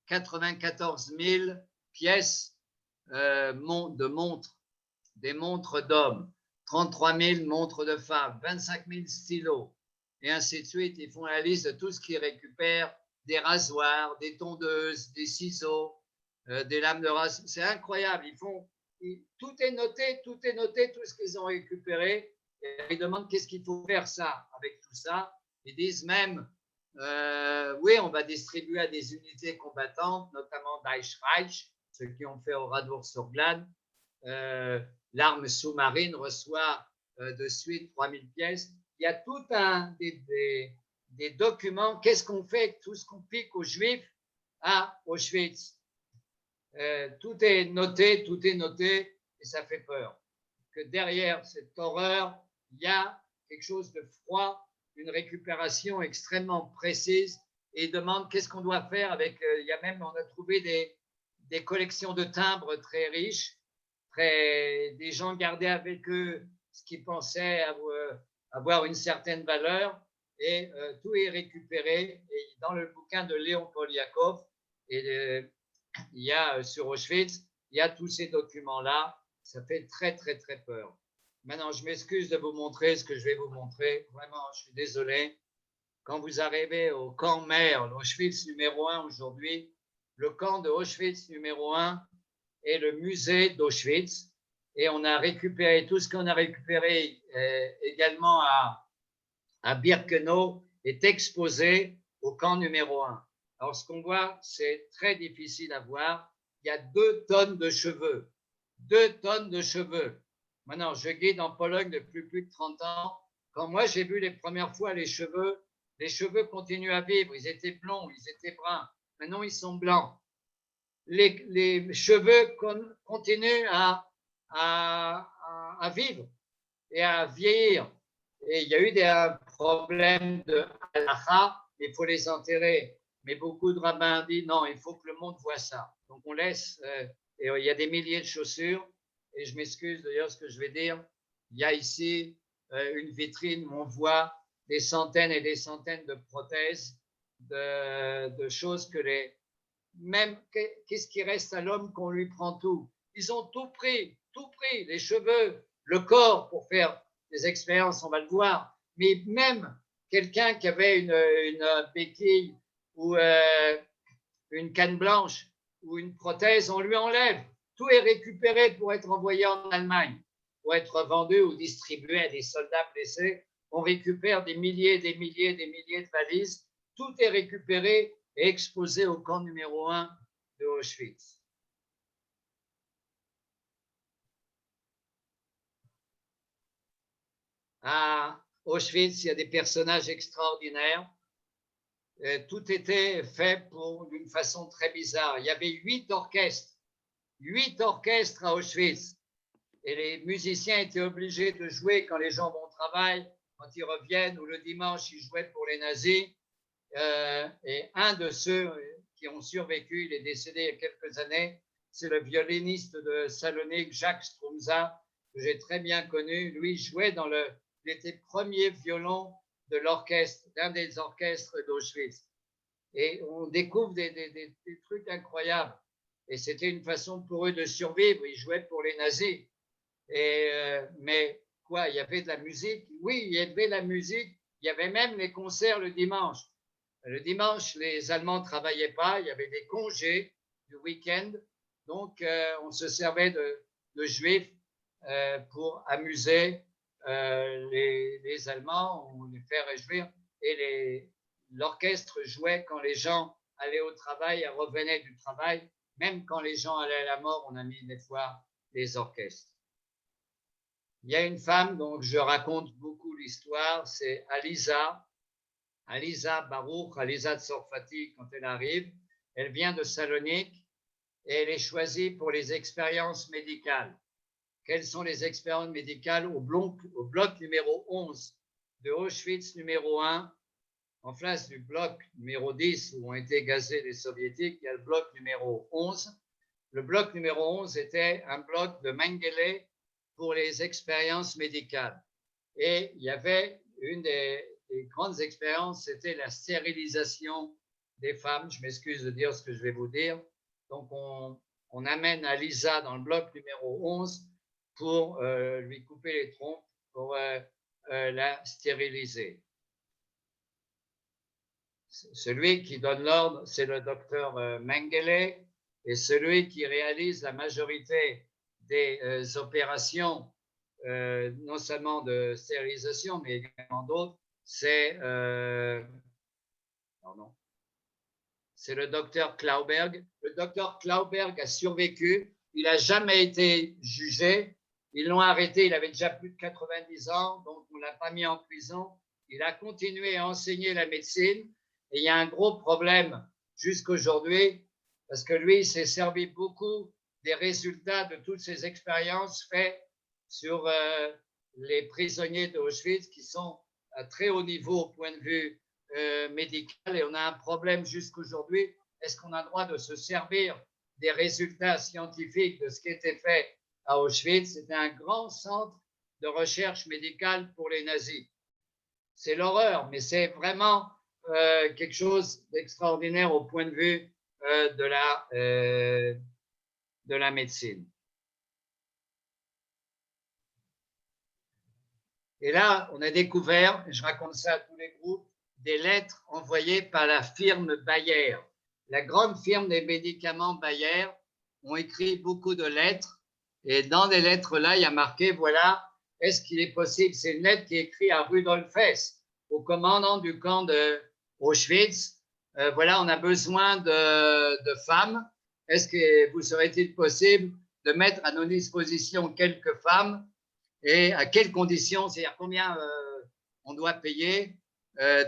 94 000 pièces de montres, des montres d'hommes, 33 000 montres de femmes, 25 000 stylos, et ainsi de suite. Ils font la liste de tout ce qu'ils récupèrent, des rasoirs, des tondeuses, des ciseaux, des lames de rasoir. C'est incroyable. Tout est noté, tout ce qu'ils ont récupéré. Et ils demandent qu'est-ce qu'il faut faire ça avec tout ça. Ils disent même, oui, on va distribuer à des unités combattantes, notamment Reich, ceux qui ont fait au Radour-sur-Glane. L'arme sous-marine reçoit de suite 3000 pièces. Il y a tout des documents. Qu'est-ce qu'on fait avec tout ce qu'on pique aux Juifs à Auschwitz? Tout est noté, et ça fait peur. Que derrière cette horreur, il y a quelque chose de froid, une récupération extrêmement précise, et ils demandent qu'est-ce qu'on doit faire avec. Il y a même, on a trouvé des collections de timbres très riches, des gens gardaient avec eux ce qu'ils pensaient avoir une certaine valeur, et tout est récupéré. Et dans le bouquin de Léon Poliakov, il y a sur Auschwitz, il y a tous ces documents-là. Ça fait très, très, très peur. Maintenant, je m'excuse de vous montrer ce que je vais vous montrer. Vraiment, je suis désolé. Quand vous arrivez au camp Mer, l'Auschwitz numéro 1 aujourd'hui, le camp de Auschwitz numéro 1 est le musée d'Auschwitz. Et on a récupéré tout ce qu'on a récupéré également à Birkenau est exposé au camp numéro 1. Alors, ce qu'on voit, c'est très difficile à voir. Il y a 2 tonnes de cheveux. 2 tonnes de cheveux. Maintenant, je guide en Pologne depuis plus de 30 ans. Quand moi, j'ai vu les premières fois les cheveux continuent à vivre. Ils étaient blonds, ils étaient bruns. Maintenant, ils sont blancs. Les cheveux continuent à vivre et à vieillir. Et il y a eu des problèmes de halakha, il faut les enterrer. Mais beaucoup de rabbins disent non, il faut que le monde voit ça. Donc on laisse, et il y a des milliers de chaussures. Et je m'excuse d'ailleurs ce que je vais dire. Il y a ici une vitrine où on voit des centaines et des centaines de prothèses, de choses que même qu'est-ce qui reste à l'homme qu'on lui prend tout. Ils ont tout pris, les cheveux, le corps pour faire des expériences, on va le voir, mais même quelqu'un qui avait une béquille ou une canne blanche ou une prothèse, on lui enlève. Tout est récupéré pour être envoyé en Allemagne, pour être vendu ou distribué à des soldats blessés. On récupère des milliers de valises. Tout est récupéré et exposé au camp numéro 1 de Auschwitz. À Auschwitz, il y a des personnages extraordinaires. Tout était fait d'une façon très bizarre. Il y avait 8 orchestres à Auschwitz. Et les musiciens étaient obligés de jouer quand les gens vont au travail, quand ils reviennent, ou le dimanche, ils jouaient pour les nazis. Et un de ceux qui ont survécu, il est décédé il y a quelques années, c'est le violoniste de Salonique, Jacques Strumza, que j'ai très bien connu. Lui jouait il était premier violon de l'orchestre, d'un des orchestres d'Auschwitz. Et on découvre des trucs incroyables. Et c'était une façon pour eux de survivre. Ils jouaient pour les nazis. Mais quoi, il y avait de la musique? Oui, il y avait de la musique. Il y avait même les concerts le dimanche. Le dimanche, les Allemands ne travaillaient pas. Il y avait des congés du week-end. Donc, on se servait de Juifs pour amuser les Allemands ou les faire réjouir. Et l'orchestre jouait quand les gens allaient au travail, revenaient du travail. Même quand les gens allaient à la mort, on a mis des fois les orchestres. Il y a une femme dont je raconte beaucoup l'histoire, c'est Alisa. Aliza Baruch, Aliza Tsarfati, quand elle arrive, elle vient de Salonique et elle est choisie pour les expériences médicales. Quelles sont les expériences médicales au bloc numéro 11 de Auschwitz numéro 1, en face du bloc numéro 10 où ont été gazés les soviétiques, il y a le bloc numéro 11. Le bloc numéro 11 était un bloc de Mengele pour les expériences médicales. Et il y avait une des grandes expériences, c'était la stérilisation des femmes. Je m'excuse de dire ce que je vais vous dire. Donc, on amène Aliza dans le bloc numéro 11 pour lui couper les trompes, pour la stériliser. Celui qui donne l'ordre, c'est le docteur Mengele, et celui qui réalise la majorité des opérations, non seulement de stérilisation, mais également d'autres, c'est le docteur Klauberg. Le docteur Klauberg a survécu, il n'a jamais été jugé, ils l'ont arrêté, il avait déjà plus de 90 ans, donc on ne l'a pas mis en prison. Il a continué à enseigner la médecine, et il y a un gros problème jusqu'aujourd'hui, parce que lui, il s'est servi beaucoup des résultats de toutes ces expériences faites sur les prisonniers d'Auschwitz qui sont à très haut niveau au point de vue médical, et on a un problème jusqu'aujourd'hui. Est-ce qu'on a le droit de se servir des résultats scientifiques de ce qui était fait à Auschwitz? C'était un grand centre de recherche médicale pour les nazis. C'est l'horreur, mais c'est vraiment quelque chose d'extraordinaire au point de vue de la médecine. Et là, on a découvert, je raconte ça à tous les groupes, des lettres envoyées par la firme Bayer. La grande firme des médicaments Bayer ont écrit beaucoup de lettres, et dans les lettres-là, il y a marqué, voilà, est-ce qu'il est possible, c'est une lettre qui est écrite à Rudolf Hess, au commandant du camp de Auschwitz, voilà, on a besoin de femmes, est-ce que vous serait-il possible de mettre à nos dispositions quelques femmes, et à quelles conditions, c'est-à-dire combien on doit payer.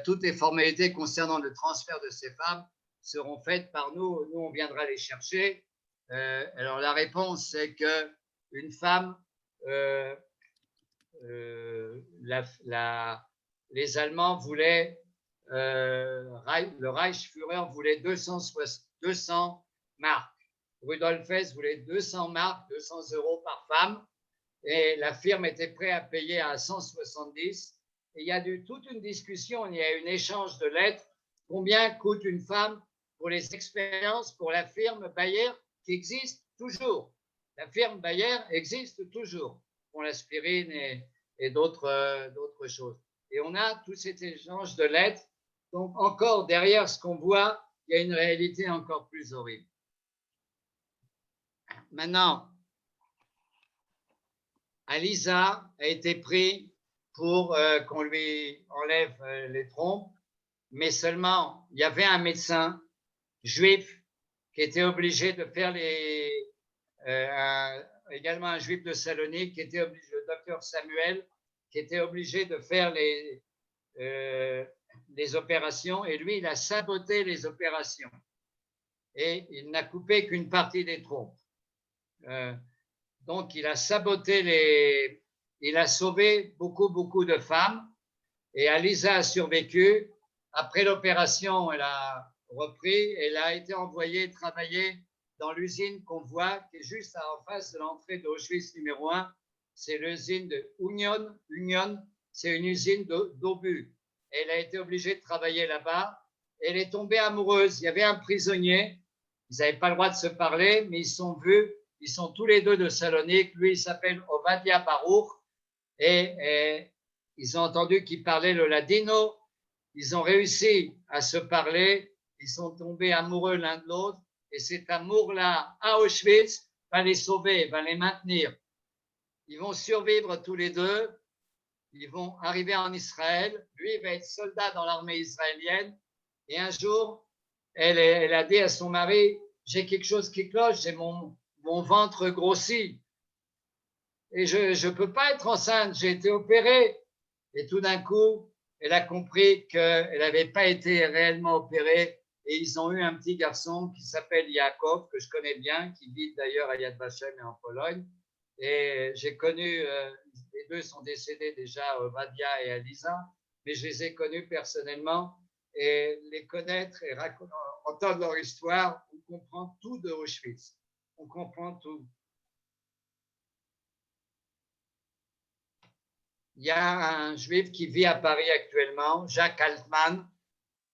Toutes les formalités concernant le transfert de ces femmes seront faites par nous. Nous, on viendra les chercher. Alors, la réponse, c'est qu'une femme, les Allemands voulaient, le Reichsführer voulait 200 marks. Rudolf Hess voulait 200 marks, 200 € par femme. Et la firme était prête à payer à 170. Et il y a eu toute une discussion, il y a eu un échange de lettres. Combien coûte une femme pour les expériences pour la firme Bayer qui existe toujours? La firme Bayer existe toujours pour l'aspirine et d'autres choses. Et on a tout cet échange de lettres. Donc encore derrière ce qu'on voit, il y a une réalité encore plus horrible. Maintenant, Aliza a été pris pour qu'on lui enlève les trompes, mais seulement il y avait un médecin juif qui était obligé de faire également un juif de Salonique qui était obligé, le docteur Samuel, qui était obligé de faire les opérations, et lui il a saboté les opérations et il n'a coupé qu'une partie des trompes. Donc, il a saboté il a sauvé beaucoup de femmes, et Aliza a survécu. Après l'opération, elle a repris, elle a été envoyée travailler dans l'usine qu'on voit, qui est juste en face de l'entrée d'Auschwitz numéro 1. C'est l'usine de Union, c'est une usine d'obus. Elle a été obligée de travailler là-bas. Elle est tombée amoureuse. Il y avait un prisonnier, ils n'avaient pas le droit de se parler, mais ils se sont vus. Ils sont tous les deux de Salonique. Lui, il s'appelle Ovadia Baruch. Et ils ont entendu qu'il parlait le ladino. Ils ont réussi à se parler. Ils sont tombés amoureux l'un de l'autre. Et cet amour-là, à Auschwitz, va les sauver, va les maintenir. Ils vont survivre tous les deux. Ils vont arriver en Israël. Lui, il va être soldat dans l'armée israélienne. Et un jour, elle a dit à son mari, j'ai quelque chose qui cloche, j'ai mon ventre grossit et je ne peux pas être enceinte, j'ai été opérée. Et tout d'un coup, elle a compris qu'elle n'avait pas été réellement opérée et ils ont eu un petit garçon qui s'appelle Yaakov, que je connais bien, qui vit d'ailleurs à Yad Vashem et en Pologne. Et j'ai connu, les deux sont décédés déjà, Vadia et Alisa, mais je les ai connus personnellement et les connaître et entendre leur histoire, on comprend tout de Auschwitz. On comprend tout. Il y a un juif qui vit à Paris actuellement, Jacques Altman,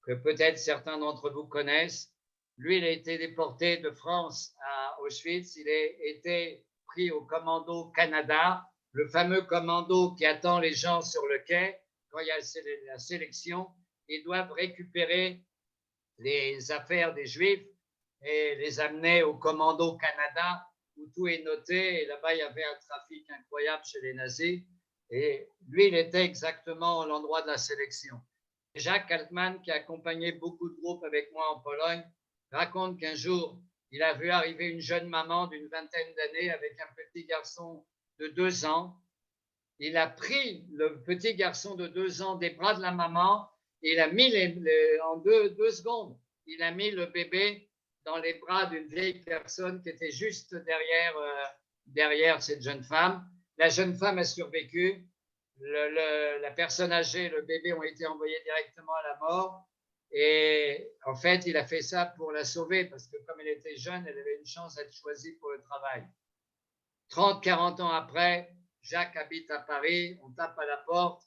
que peut-être certains d'entre vous connaissent. Lui, il a été déporté de France à Auschwitz. Il a été pris au commando Canada, le fameux commando qui attend les gens sur le quai quand il y a la sélection. Ils doivent récupérer les affaires des Juifs et les amener au commando Canada où tout est noté. Et là-bas, il y avait un trafic incroyable chez les nazis. Et lui, il était exactement à l'endroit de la sélection. Jacques Altman, qui a accompagné beaucoup de groupes avec moi en Pologne, raconte qu'un jour, il a vu arriver une jeune maman d'une vingtaine d'années avec un petit garçon de 2 ans. Il a pris le petit garçon de 2 ans des bras de la maman et il a mis en deux secondes, il a mis le bébé dans les bras d'une vieille personne qui était juste derrière cette jeune femme. La jeune femme a survécu. La personne âgée, le bébé ont été envoyés directement à la mort. Et en fait, il a fait ça pour la sauver parce que comme elle était jeune, elle avait une chance d'être choisie pour le travail. 30, 40 ans après, Jacques habite à Paris, on tape à la porte.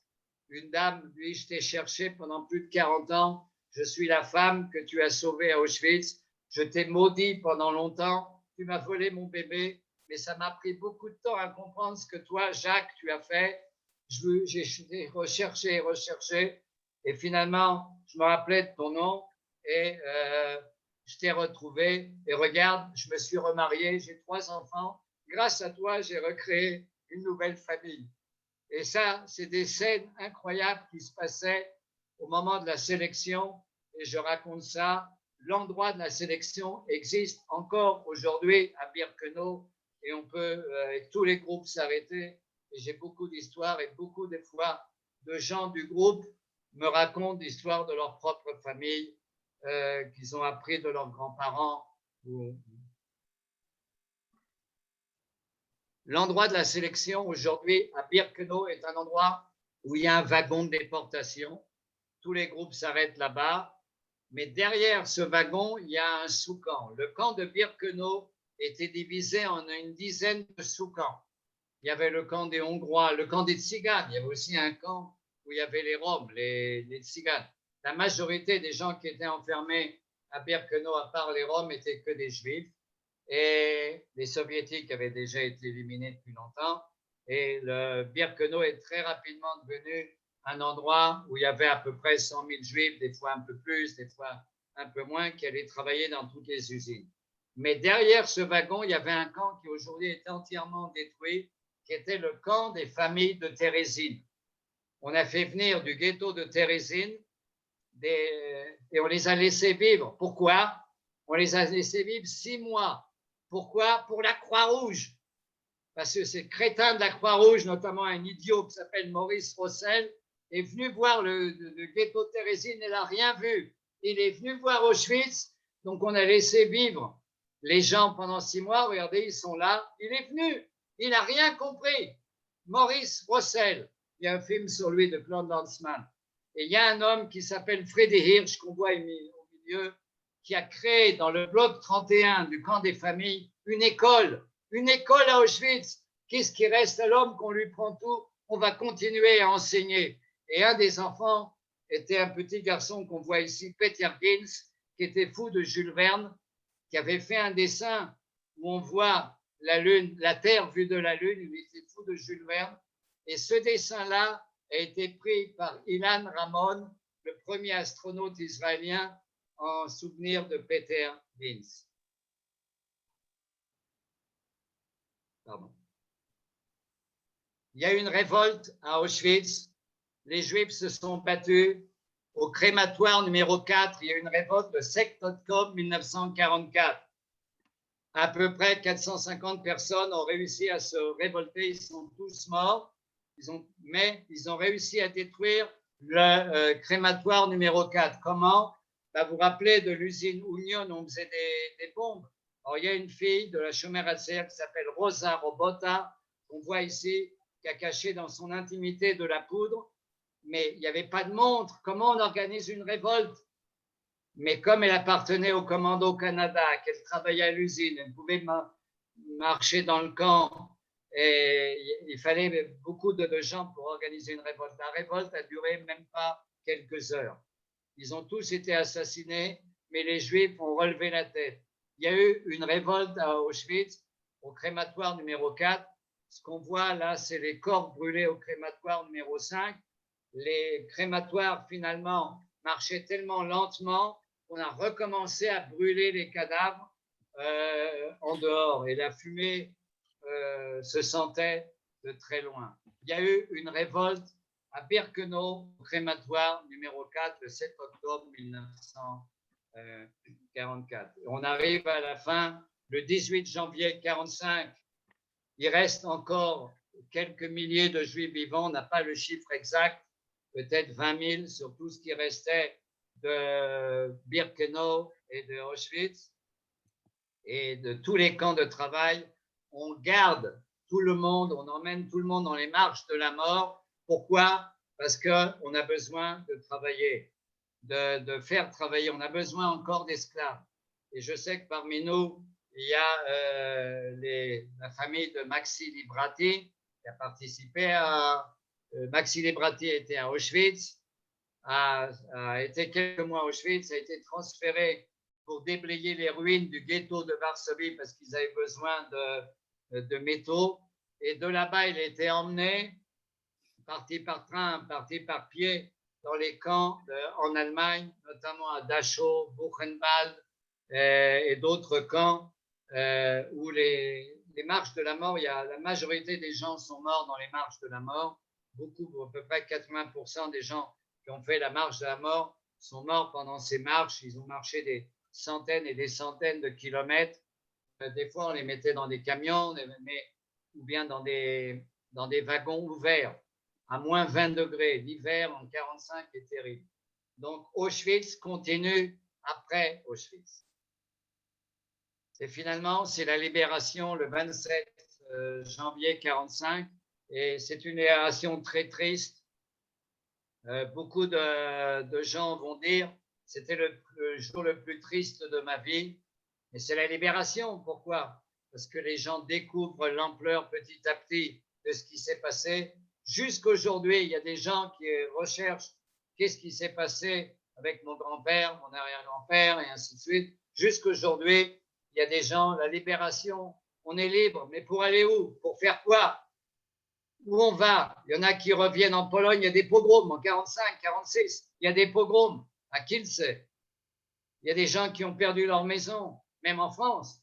Une dame lui, je t'ai cherché pendant plus de 40 ans. Je suis la femme que tu as sauvée à Auschwitz. Je t'ai maudit pendant longtemps. Tu m'as volé mon bébé, mais ça m'a pris beaucoup de temps à comprendre ce que toi, Jacques, tu as fait. J'ai recherché, et finalement, je me rappelais de ton nom et je t'ai retrouvé. Et regarde, je me suis remarié, j'ai 3 enfants. Grâce à toi, j'ai recréé une nouvelle famille. Et ça, c'est des scènes incroyables qui se passaient au moment de la sélection. Et je raconte ça. L'endroit de la sélection existe encore aujourd'hui à Birkenau et on peut, avec tous les groupes, s'arrêter. Et j'ai beaucoup d'histoires et beaucoup des fois de gens du groupe me racontent l'histoire de leur propre famille qu'ils ont appris de leurs grands-parents. L'endroit de la sélection aujourd'hui à Birkenau est un endroit où il y a un wagon de déportation. Tous les groupes s'arrêtent là-bas. Mais derrière ce wagon, il y a un sous-camp. Le camp de Birkenau était divisé en une dizaine de sous-camps. Il y avait le camp des Hongrois, le camp des Tziganes. Il y avait aussi un camp où il y avait les Roms, les Tziganes. La majorité des gens qui étaient enfermés à Birkenau, à part les Roms, étaient que des Juifs. Et les Soviétiques avaient déjà été éliminés depuis longtemps. Et le Birkenau est très rapidement devenu un endroit où il y avait à peu près 100 000 Juifs, des fois un peu plus, des fois un peu moins, qui allaient travailler dans toutes les usines. Mais derrière ce wagon, il y avait un camp qui aujourd'hui est entièrement détruit, qui était le camp des familles de Térésine. On a fait venir du ghetto de Térésine et on les a laissés vivre. Pourquoi? On les a laissés vivre 6 mois. Pourquoi? Pour la Croix-Rouge. Parce que ces crétins de la Croix-Rouge, notamment un idiot qui s'appelle Maurice Rossel, est venu voir le ghetto de Térésine, il n'a rien vu. Il est venu voir Auschwitz, donc on a laissé vivre les gens pendant 6 mois. Regardez, ils sont là. Il est venu, il n'a rien compris. Maurice Rossel, il y a un film sur lui de Claude Lanzmann. Et il y a un homme qui s'appelle Freddy Hirsch, qu'on voit au milieu, qui a créé dans le bloc 31 du camp des familles une école à Auschwitz. Qu'est-ce qui reste à l'homme qu'on lui prend tout? On va continuer à enseigner. Et un des enfants était un petit garçon qu'on voit ici, Peter Gins, qui était fou de Jules Verne, qui avait fait un dessin où on voit la Lune, la Terre vue de la Lune. Il était fou de Jules Verne. Et ce dessin-là a été pris par Ilan Ramon, le premier astronaute israélien, en souvenir de Peter Gins. Pardon. Il y a eu une révolte à Auschwitz. Les Juifs se sont battus. Au crématoire numéro 4, il y a eu une révolte le 7 octobre 1944. À peu près 450 personnes ont réussi à se révolter. Ils sont tous morts. Mais ils ont réussi à détruire le crématoire numéro 4. Comment? Vous vous rappelez de l'usine Union, on faisait des bombes. Alors, il y a une fille de la chômeur HCR qui s'appelle Rosa Robota, qu'on voit ici, qui a caché dans son intimité de la poudre, mais il n'y avait pas de montre. Comment on organise une révolte? Mais comme elle appartenait au Commando Canada, qu'elle travaillait à l'usine, elle pouvait marcher dans le camp, et il fallait beaucoup de gens pour organiser une révolte. La révolte a duré même pas quelques heures. Ils ont tous été assassinés, mais les Juifs ont relevé la tête. Il y a eu une révolte à Auschwitz, au crématoire numéro 4. Ce qu'on voit là, c'est les corps brûlés au crématoire numéro 5. Les crématoires, finalement, marchaient tellement lentement qu'on a recommencé à brûler les cadavres en dehors. Et la fumée se sentait de très loin. Il y a eu une révolte à Birkenau, au crématoire numéro 4, le 7 octobre 1944. On arrive à la fin, le 18 janvier 1945. Il reste encore quelques milliers de Juifs vivants, on n'a pas le chiffre exact, peut-être 20 000 sur tout ce qui restait de Birkenau et de Auschwitz et de tous les camps de travail. On garde tout le monde, on emmène tout le monde dans les marches de la mort. Pourquoi? Parce qu'on a besoin de travailler, de faire travailler. On a besoin encore d'esclaves. Et je sais que parmi nous, il y a la famille de Maxi Librati qui a participé à. Maxi Librati était à Auschwitz, a été quelques mois à Auschwitz, a été transféré pour déblayer les ruines du ghetto de Varsovie parce qu'ils avaient besoin de métaux. Et de là-bas, il a été emmené, parti par train, parti par pied, dans les camps en Allemagne, notamment à Dachau, Buchenwald et d'autres camps où les marches de la mort, la majorité des gens sont morts dans les marches de la mort. Beaucoup, à peu près 80% des gens qui ont fait la marche de la mort sont morts pendant ces marches. Ils ont marché des centaines et des centaines de kilomètres. Des fois, on les mettait dans des camions ou bien dans des wagons ouverts à moins 20 degrés. L'hiver en 1945 est terrible. Donc, Auschwitz continue après Auschwitz. Et finalement, c'est la libération le 27 janvier 1945. Et c'est une libération très triste. Beaucoup de gens vont dire c'était le jour le plus triste de ma vie. Et c'est la libération. Pourquoi? Parce que les gens découvrent l'ampleur petit à petit de ce qui s'est passé. Jusqu'aujourd'hui, il y a des gens qui recherchent qu'est-ce qui s'est passé avec mon grand-père, mon arrière-grand-père, et ainsi de suite. Jusqu'aujourd'hui, il y a des gens, la libération, on est libre, mais pour aller où? Pour faire quoi? Où on va? Il y en a qui reviennent en Pologne, il y a des pogroms en 45, 46, il y a des pogroms à Kielce. Il y a des gens qui ont perdu leur maison, même en France.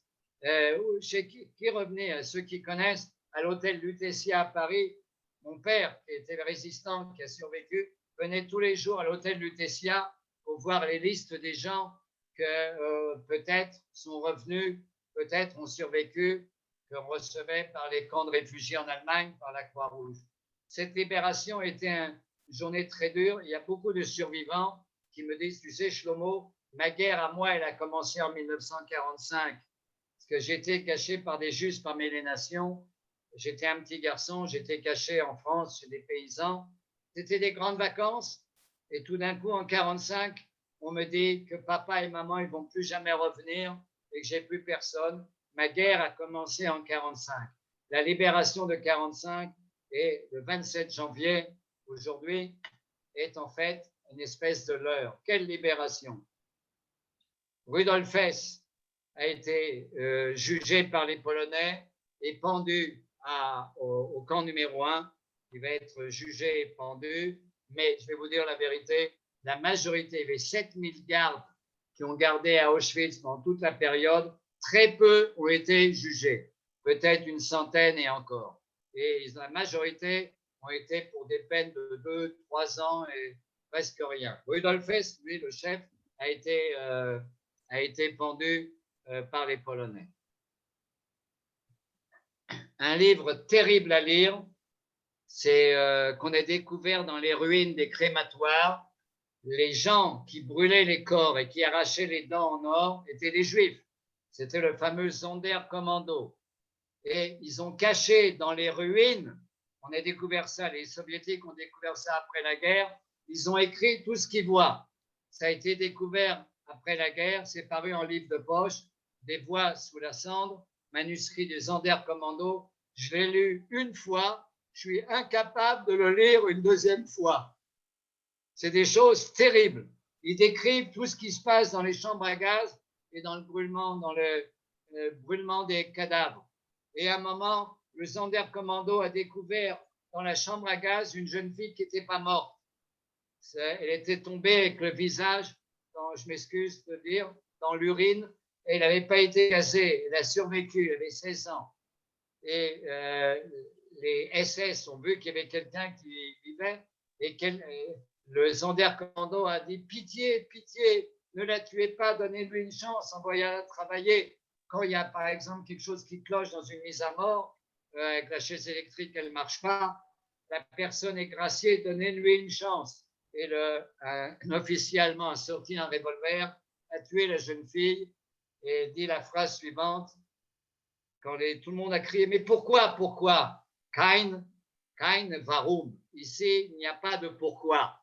Chez qui revenait, ceux qui connaissent, à l'hôtel Lutetia à Paris, mon père, qui était résistant, qui a survécu, venait tous les jours à l'hôtel Lutetia pour voir les listes des gens que peut-être sont revenus, peut-être ont survécu, qu'on recevait par les camps de réfugiés en Allemagne, par la Croix-Rouge. Cette libération était une journée très dure. Il y a beaucoup de survivants qui me disent, tu sais, Shlomo, ma guerre à moi, elle a commencé en 1945, parce que j'étais caché par des Juifs parmi les nations. J'étais un petit garçon, j'étais caché en France chez des paysans. C'était des grandes vacances, et tout d'un coup, en 1945, on me dit que papa et maman, ils vont plus jamais revenir et que j'ai plus personne. Ma guerre a commencé en 1945. La libération de 1945 et le 27 janvier, aujourd'hui, est en fait une espèce de leurre. Quelle libération! Rudolf Hess a été jugé par les Polonais et pendu au camp numéro 1. Il va être jugé et pendu, mais je vais vous dire la vérité, la majorité, il y avait 7000 gardes qui ont gardé à Auschwitz pendant toute la période, très peu ont été jugés, peut-être une centaine et encore. Et la majorité ont été pour des peines de 2-3 ans et presque rien. Rudolf Hess, lui, le chef, a été pendu par les Polonais. Un livre terrible à lire, c'est qu'on a découvert dans les ruines des crématoires, les gens qui brûlaient les corps et qui arrachaient les dents en or étaient des juifs. C'était le fameux Sonderkommando. Et ils ont caché dans les ruines, on a découvert ça, les soviétiques ont découvert ça après la guerre, ils ont écrit tout ce qu'ils voient. Ça a été découvert après la guerre, c'est paru en livre de poche, des voix sous la cendre, manuscrit des Sonderkommando. Je l'ai lu une fois, je suis incapable de le lire une deuxième fois. C'est des choses terribles. Ils décrivent tout ce qui se passe dans les chambres à gaz et dans le brûlement des cadavres. Et à un moment, le Sonderkommando a découvert dans la chambre à gaz une jeune fille qui n'était pas morte. Elle était tombée avec le visage, je m'excuse de dire, dans l'urine, et elle n'avait pas été gazée. Elle a survécu, elle avait 16 ans. Et les SS ont vu qu'il y avait quelqu'un qui vivait et le Sonderkommando a dit pitié, pitié, ne la tuez pas, donnez-lui une chance, envoyez-la travailler. Quand il y a par exemple quelque chose qui cloche dans une mise à mort, avec la chaise électrique, elle ne marche pas, la personne est graciée, donnez-lui une chance. Et un officier allemand a sorti un revolver, a tué la jeune fille et dit la phrase suivante, quand tout le monde a crié, mais pourquoi, pourquoi? Kein warum. Ici, il n'y a pas de pourquoi.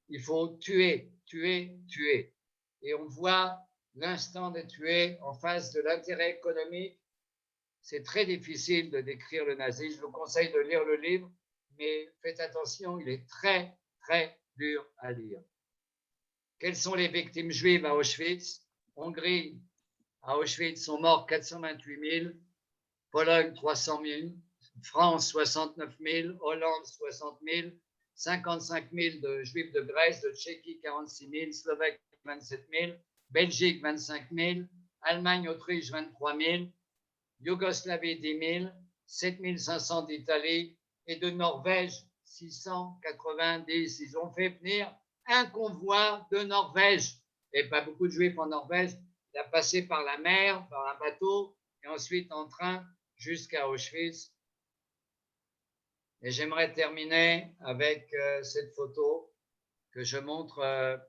Il faut tuer, tuer, tuer. Et on voit l'instant de tuer en face de l'intérêt économique. C'est très difficile de décrire le nazisme. Je vous conseille de lire le livre, mais faites attention, il est très, très dur à lire. Quelles sont les victimes juives à Auschwitz? Hongrie, à Auschwitz sont morts 428 000, Pologne 300 000, France 69 000, Hollande 60 000, 55 000 de Juifs de Grèce, de Tchéquie 46 000, Slovaquie 27 000, Belgique 25 000, Allemagne, Autriche 23 000, Yougoslavie 10 000, 7 500 d'Italie et de Norvège 690. Ils ont fait venir un convoi de Norvège. Et pas beaucoup de Juifs en Norvège. Il a passé par la mer, par un bateau et ensuite en train jusqu'à Auschwitz. Et j'aimerais terminer avec cette photo que je montre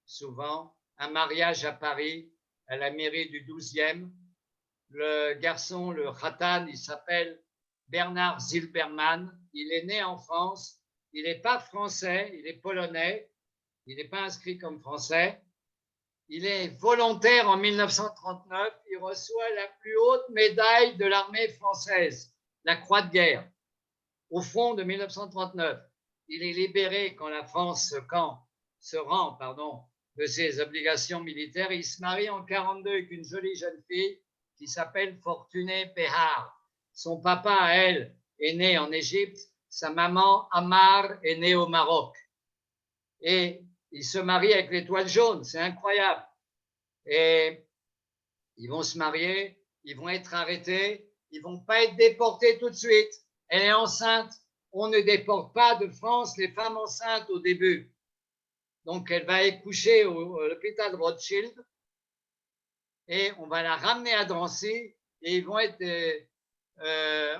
souvent, un mariage à Paris, à la mairie du 12e. Le garçon, le Khatan, il s'appelle Bernard Zilberman. Il est né en France. Il n'est pas français, il est polonais. Il n'est pas inscrit comme français. Il est volontaire en 1939. Il reçoit la plus haute médaille de l'armée française, la Croix de guerre, au front de 1939. Il est libéré quand la France se rend de ses obligations militaires. Il se marie en 1942 avec une jolie jeune fille qui s'appelle Fortunée Behar. Son papa, à elle, est né en Égypte. Sa maman, Amar, est née au Maroc. Et il se marie avec l'étoile jaune, c'est incroyable. Et ils vont se marier, ils vont être arrêtés, ils ne vont pas être déportés tout de suite. Elle est enceinte, on ne déporte pas de France les femmes enceintes au début. Donc elle va accoucher à l'hôpital Rothschild et on va la ramener à Drancy et ils vont être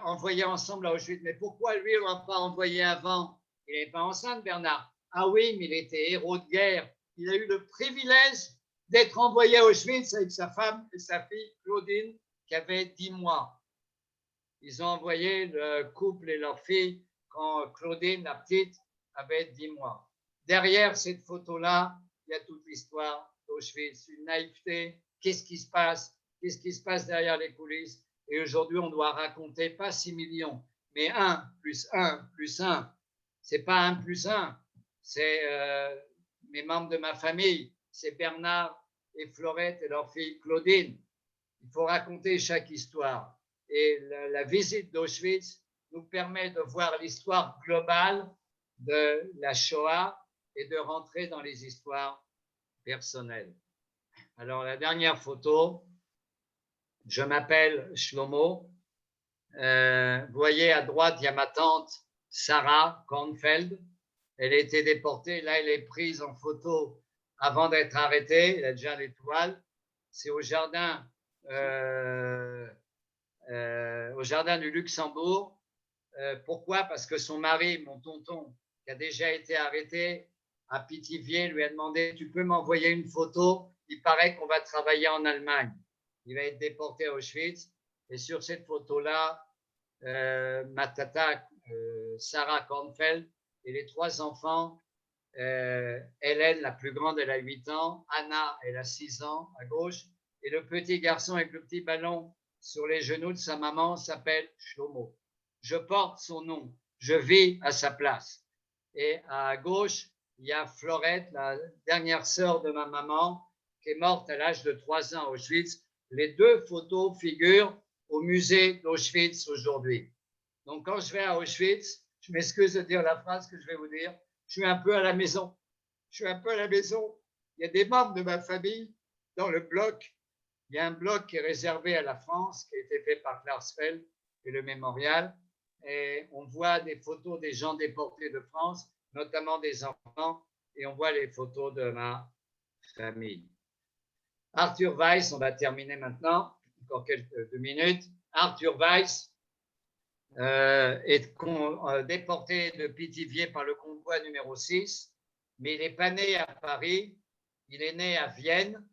envoyés ensemble à Auschwitz. Mais pourquoi lui, on ne l'a pas envoyé avant? Il n'est pas enceinte, Bernard. Ah oui, mais il était héros de guerre. Il a eu le privilège d'être envoyé à Auschwitz avec sa femme et sa fille, Claudine, qui avait 10 mois. Ils ont envoyé le couple et leur fille quand Claudine, la petite, avait 10 mois. Derrière cette photo-là, il y a toute l'histoire d'Auschwitz, une naïveté. Qu'est-ce qui se passe? Qu'est-ce qui se passe derrière les coulisses? Et aujourd'hui, on doit raconter pas 6 millions, mais 1 plus 1 plus 1. C'est pas 1 plus 1. C'est mes membres de ma famille. C'est Bernard et Florette et leur fille Claudine. Il faut raconter chaque histoire. Et la visite d'Auschwitz nous permet de voir l'histoire globale de la Shoah et de rentrer dans les histoires personnelles. Alors, la dernière photo, je m'appelle Shlomo. Vous voyez à droite, il y a ma tante Sarah Kornfeld. Elle a été déportée. Là, elle est prise en photo avant d'être arrêtée. Elle a déjà l'étoile. C'est au jardin du Luxembourg. Pourquoi? Parce que son mari, mon tonton, qui a déjà été arrêté à Pithiviers, lui a demandé, tu peux m'envoyer une photo? Il paraît qu'on va travailler en Allemagne. Il va être déporté à Auschwitz. Et sur cette photo-là, ma tata, Sarah Kornfeld, et les 3 enfants, Hélène, la plus grande, elle a 8 ans, Anna, elle a 6 ans à gauche, et le petit garçon avec le petit ballon sur les genoux de sa maman s'appelle Shlomo. Je porte son nom, je vis à sa place. Et à gauche, il y a Florette, la dernière sœur de ma maman, qui est morte à l'âge de 3 ans à Auschwitz. Les 2 photos figurent au musée d'Auschwitz aujourd'hui. Donc, quand je vais à Auschwitz, je m'excuse de dire la phrase que je vais vous dire, je suis un peu à la maison. Je suis un peu à la maison. Il y a des membres de ma famille dans le bloc. Il y a un bloc qui est réservé à la France, qui a été fait par Klarsfeld et le mémorial. Et on voit des photos des gens déportés de France, notamment des enfants, et on voit les photos de ma famille. Arthur Weiss, on va terminer maintenant, encore quelques 2 minutes. Arthur Weiss est déporté de Pithiviers par le convoi numéro 6, mais il n'est pas né à Paris, il est né à Vienne.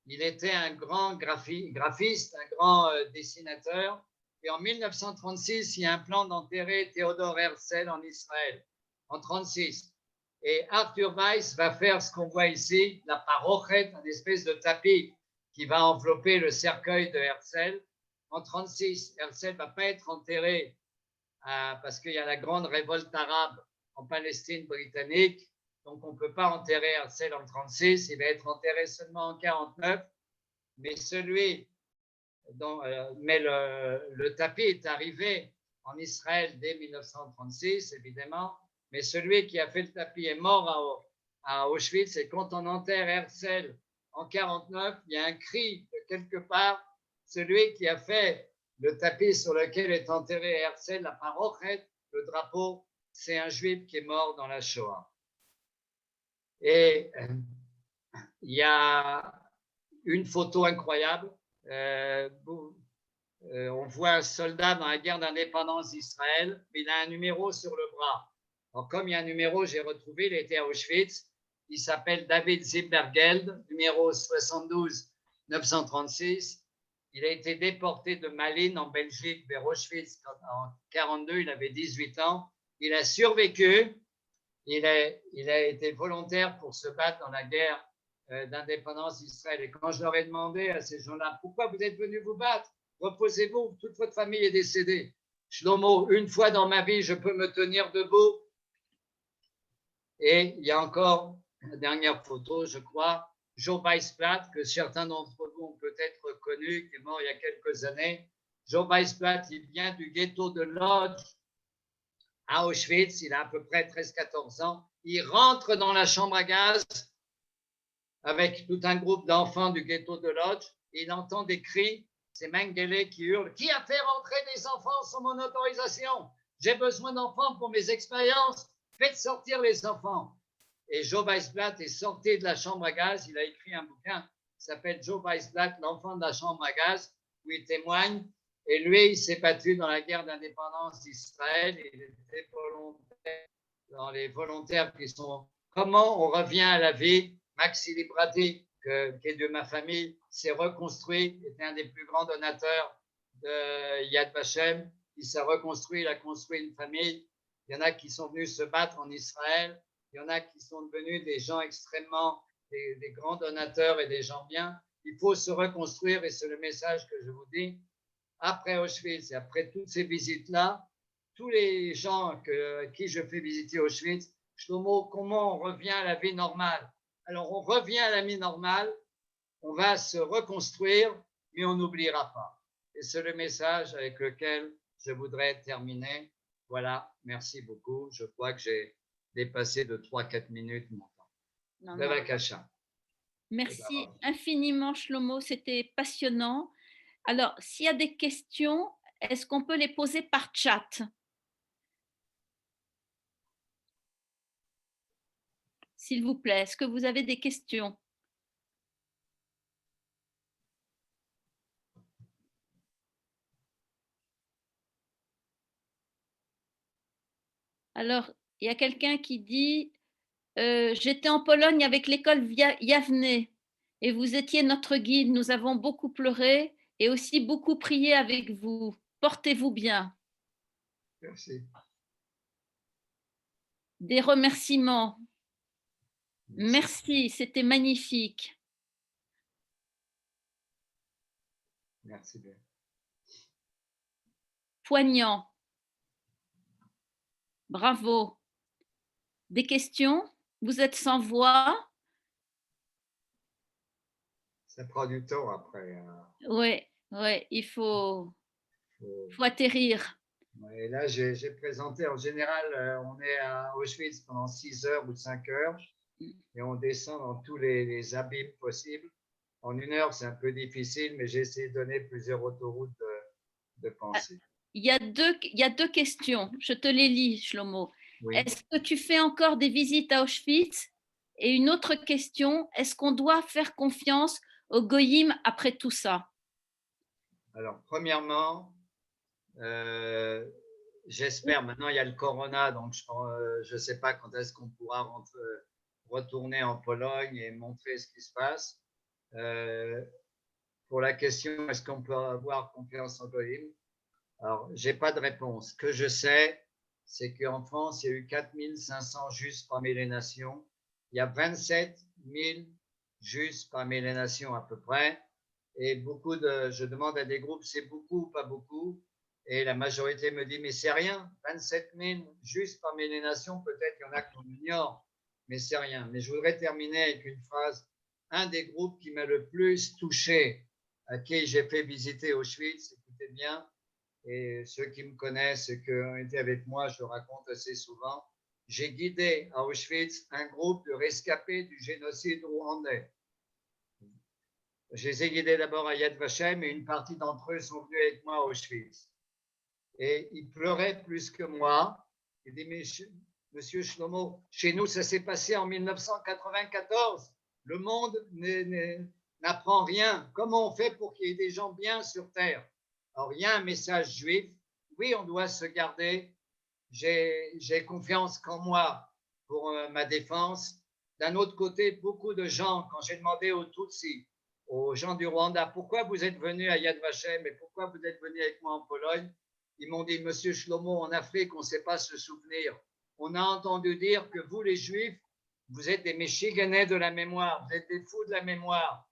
Il était un grand graphiste, un grand dessinateur. Et en 1936, il y a un plan d'enterrer Théodore Herzl en Israël, en 1936. Et Arthur Weiss va faire ce qu'on voit ici, la parochet, une espèce de tapis qui va envelopper le cercueil de Herzl. En 1936, Herzl ne va pas être enterré parce qu'il y a la grande révolte arabe en Palestine britannique. Donc, on ne peut pas enterrer Herzl en 1936, il va être enterré seulement en 1949. Mais le tapis est arrivé en Israël dès 1936, évidemment. Mais celui qui a fait le tapis est mort à Auschwitz. Et quand on enterre Herzl en 1949, il y a un cri de quelque part. Celui qui a fait le tapis sur lequel est enterré Herzl, la parochet, le drapeau, c'est un juif qui est mort dans la Shoah. Et il y a une photo incroyable. On voit un soldat dans la guerre d'indépendance d'Israël, mais il a un numéro sur le bras. Alors, comme il y a un numéro, j'ai retrouvé, il était à Auschwitz. Il s'appelle David Zimmergeld, numéro 72 936. Il a été déporté de Malines en Belgique vers Auschwitz en 1942. Il avait 18 ans. Il a survécu. Il a été volontaire pour se battre dans la guerre d'indépendance d'Israël. Et quand je leur ai demandé à ces gens-là, pourquoi vous êtes venus vous battre? Reposez-vous, toute votre famille est décédée. Shlomo, une fois dans ma vie, je peux me tenir debout. Et il y a encore la dernière photo, je crois, Joe Weissblatt, que certains d'entre vous ont peut-être connu, qui est mort il y a quelques années. Joe Weissblatt, il vient du ghetto de Lodz à Auschwitz, il a à peu près 13-14 ans. Il rentre dans la chambre à gaz avec tout un groupe d'enfants du ghetto de Lodz. Il entend des cris, c'est Mengele qui hurle « Qui a fait rentrer des enfants sans mon autorisation? J'ai besoin d'enfants pour mes expériences. Faites sortir les enfants. » Et Joe Weissblatt est sorti de la chambre à gaz. Il a écrit un bouquin qui s'appelle Joe Weissblatt, l'enfant de la chambre à gaz, où il témoigne. Et lui, il s'est battu dans la guerre d'indépendance d'Israël. Il était volontaire dans les volontaires qui sont comment on revient à la vie. Maxi Librati, qui est de ma famille, s'est reconstruit, était un des plus grands donateurs de Yad Vashem. Il s'est reconstruit, il a construit une famille. Il y en a qui sont venus se battre en Israël. Il y en a qui sont devenus des gens extrêmement, des grands donateurs et des gens bien. Il faut se reconstruire et c'est le message que je vous dis. Après Auschwitz et après toutes ces visites-là, tous les gens qui je fais visiter Auschwitz, Shlomo, comment on revient à la vie normale? Alors, on revient à la vie normale, on va se reconstruire, mais on n'oubliera pas. Et c'est le message avec lequel je voudrais terminer. Voilà, merci beaucoup. Je crois que j'ai dépassé de 3-4 minutes mon temps. Bevakasha. Merci infiniment, Shlomo. C'était passionnant. Alors, s'il y a des questions, est-ce qu'on peut les poser par chat? S'il vous plaît, est-ce que vous avez des questions? Alors, il y a quelqu'un qui dit j'étais en Pologne avec l'école Yavne et vous étiez notre guide. Nous avons beaucoup pleuré et aussi beaucoup prié avec vous. Portez-vous bien. Merci. Des remerciements. Merci. Merci, c'était magnifique. Merci bien. Poignant. Bravo. Des questions? Vous êtes sans voix? Ça prend du temps après. Oui, ouais, il faut atterrir. Et là, j'ai présenté, en général, on est à Auschwitz pendant 6 heures ou 5 heures et on descend dans tous les abîmes possibles. En 1 heure, c'est un peu difficile, mais j'ai essayé de donner plusieurs autoroutes de pensée. Il y a deux questions. Je te les lis, Shlomo. Oui. Est-ce que tu fais encore des visites à Auschwitz? Et une autre question, est-ce qu'on doit faire confiance aux goyim après tout ça? Alors, premièrement, j'espère, maintenant il y a le corona, donc je ne sais pas quand est-ce qu'on pourra retourner en Pologne et montrer ce qui se passe. Pour la question, est-ce qu'on peut avoir confiance en Goïm? Alors, je n'ai pas de réponse. Ce que je sais, c'est qu'en France, il y a eu 4500 Juifs parmi les nations. Il y a 27 000 Juifs parmi les nations à peu près. Et je demande à des groupes, c'est beaucoup ou pas beaucoup? Et la majorité me dit, mais c'est rien. 27 000 Juifs parmi les nations, peut-être qu'il y en a qu'on ignore, mais c'est rien. Mais je voudrais terminer avec une phrase. Un des groupes qui m'a le plus touché, à qui j'ai fait visiter Auschwitz, écoutez bien, et ceux qui me connaissent et qui ont été avec moi, je le raconte assez souvent, j'ai guidé à Auschwitz un groupe de rescapés du génocide rwandais. Je les ai guidés d'abord à Yad Vashem et une partie d'entre eux sont venus avec moi à Auschwitz. Et ils pleuraient plus que moi. Ils disaient, mais monsieur Shlomo, chez nous, ça s'est passé en 1994. Le monde n'apprend rien. Comment on fait pour qu'il y ait des gens bien sur Terre? Alors, il y a un message juif. Oui, on doit se garder. J'ai confiance qu'en moi pour ma défense. D'un autre côté, beaucoup de gens, quand j'ai demandé aux Tutsis, aux gens du Rwanda, pourquoi vous êtes venus à Yad Vashem et pourquoi vous êtes venus avec moi en Pologne, ils m'ont dit, Monsieur Shlomo, en Afrique, on ne sait pas se souvenir. On a entendu dire que vous, les Juifs, vous êtes des Michiganais de la mémoire, vous êtes des fous de la mémoire.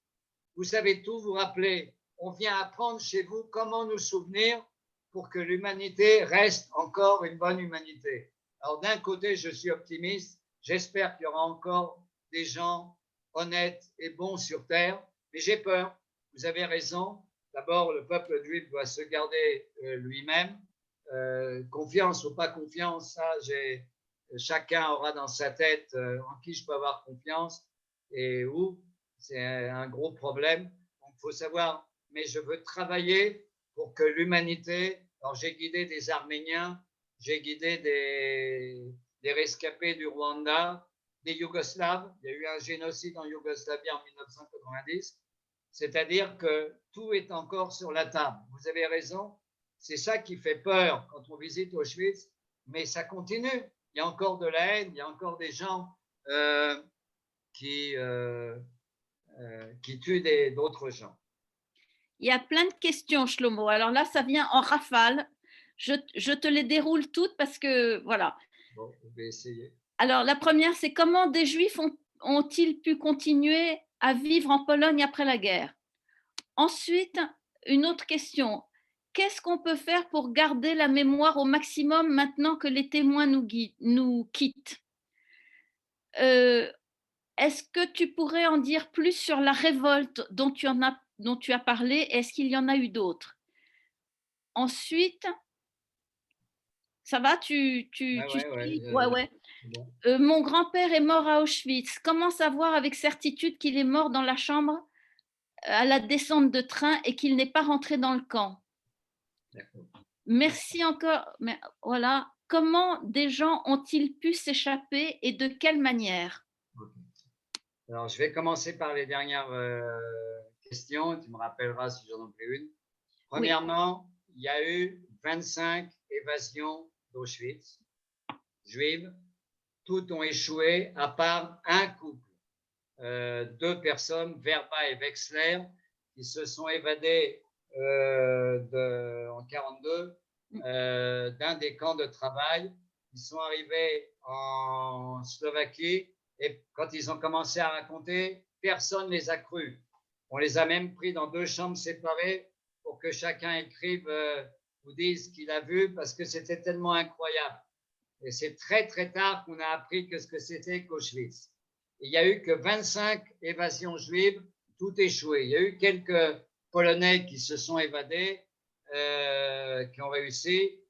Vous savez tout vous rappeler. On vient apprendre chez vous comment nous souvenir pour que l'humanité reste encore une bonne humanité. Alors d'un côté, je suis optimiste. J'espère qu'il y aura encore des gens honnêtes et bons sur Terre, mais j'ai peur. Vous avez raison. D'abord, le peuple juif doit se garder lui-même. Confiance ou pas confiance, ça, chacun aura dans sa tête en qui je peux avoir confiance et où. C'est un gros problème. Donc, il faut savoir, mais je veux travailler pour que l'humanité. Alors, j'ai guidé des Arméniens, j'ai guidé des rescapés du Rwanda, des Yougoslaves. Il y a eu un génocide en Yougoslavie en 1990. C'est-à-dire que tout est encore sur la table. Vous avez raison. C'est ça qui fait peur quand on visite Auschwitz, mais ça continue. Il y a encore de la haine, il y a encore des gens qui tuent d'autres gens. Il y a plein de questions, Shlomo. Alors là, ça vient en rafale. Je te les déroule toutes parce que, voilà. Bon, je vais essayer. Alors, la première, c'est comment des Juifs ont-ils pu continuer à vivre en Pologne après la guerre? Ensuite, une autre question. Qu'est-ce qu'on peut faire pour garder la mémoire au maximum maintenant que les témoins nous quittent? Est-ce que tu pourrais en dire plus sur la révolte dont tu as parlé? Est-ce qu'il y en a eu d'autres? Ensuite, ça va, tu suis? Ouais. Bon. Mon grand-père est mort à Auschwitz. Comment savoir avec certitude qu'il est mort dans la chambre à la descente de train et qu'il n'est pas rentré dans le camp? Merci encore. Mais voilà. Comment des gens ont-ils pu s'échapper et de quelle manière? Alors, je vais commencer par les dernières questions. Tu me rappelleras si j'en ai pris une. Premièrement, il y a eu 25 évasions d'Auschwitz. juives. Toutes ont échoué à part un couple, deux personnes, Verba et Wexler, qui se sont évadés en 1942 d'un des camps de travail. Ils sont arrivés en Slovaquie et quand ils ont commencé à raconter, personne ne les a crus. On les a même pris dans deux chambres séparées pour que chacun écrive ou dise ce qu'il a vu parce que c'était tellement incroyable. Et c'est très très tard qu'on a appris que ce que c'était qu'Auschwitz. Il n'y a eu que 25 évasions juives, tout échoué. Il y a eu quelques Polonais qui se sont évadés, qui ont réussi,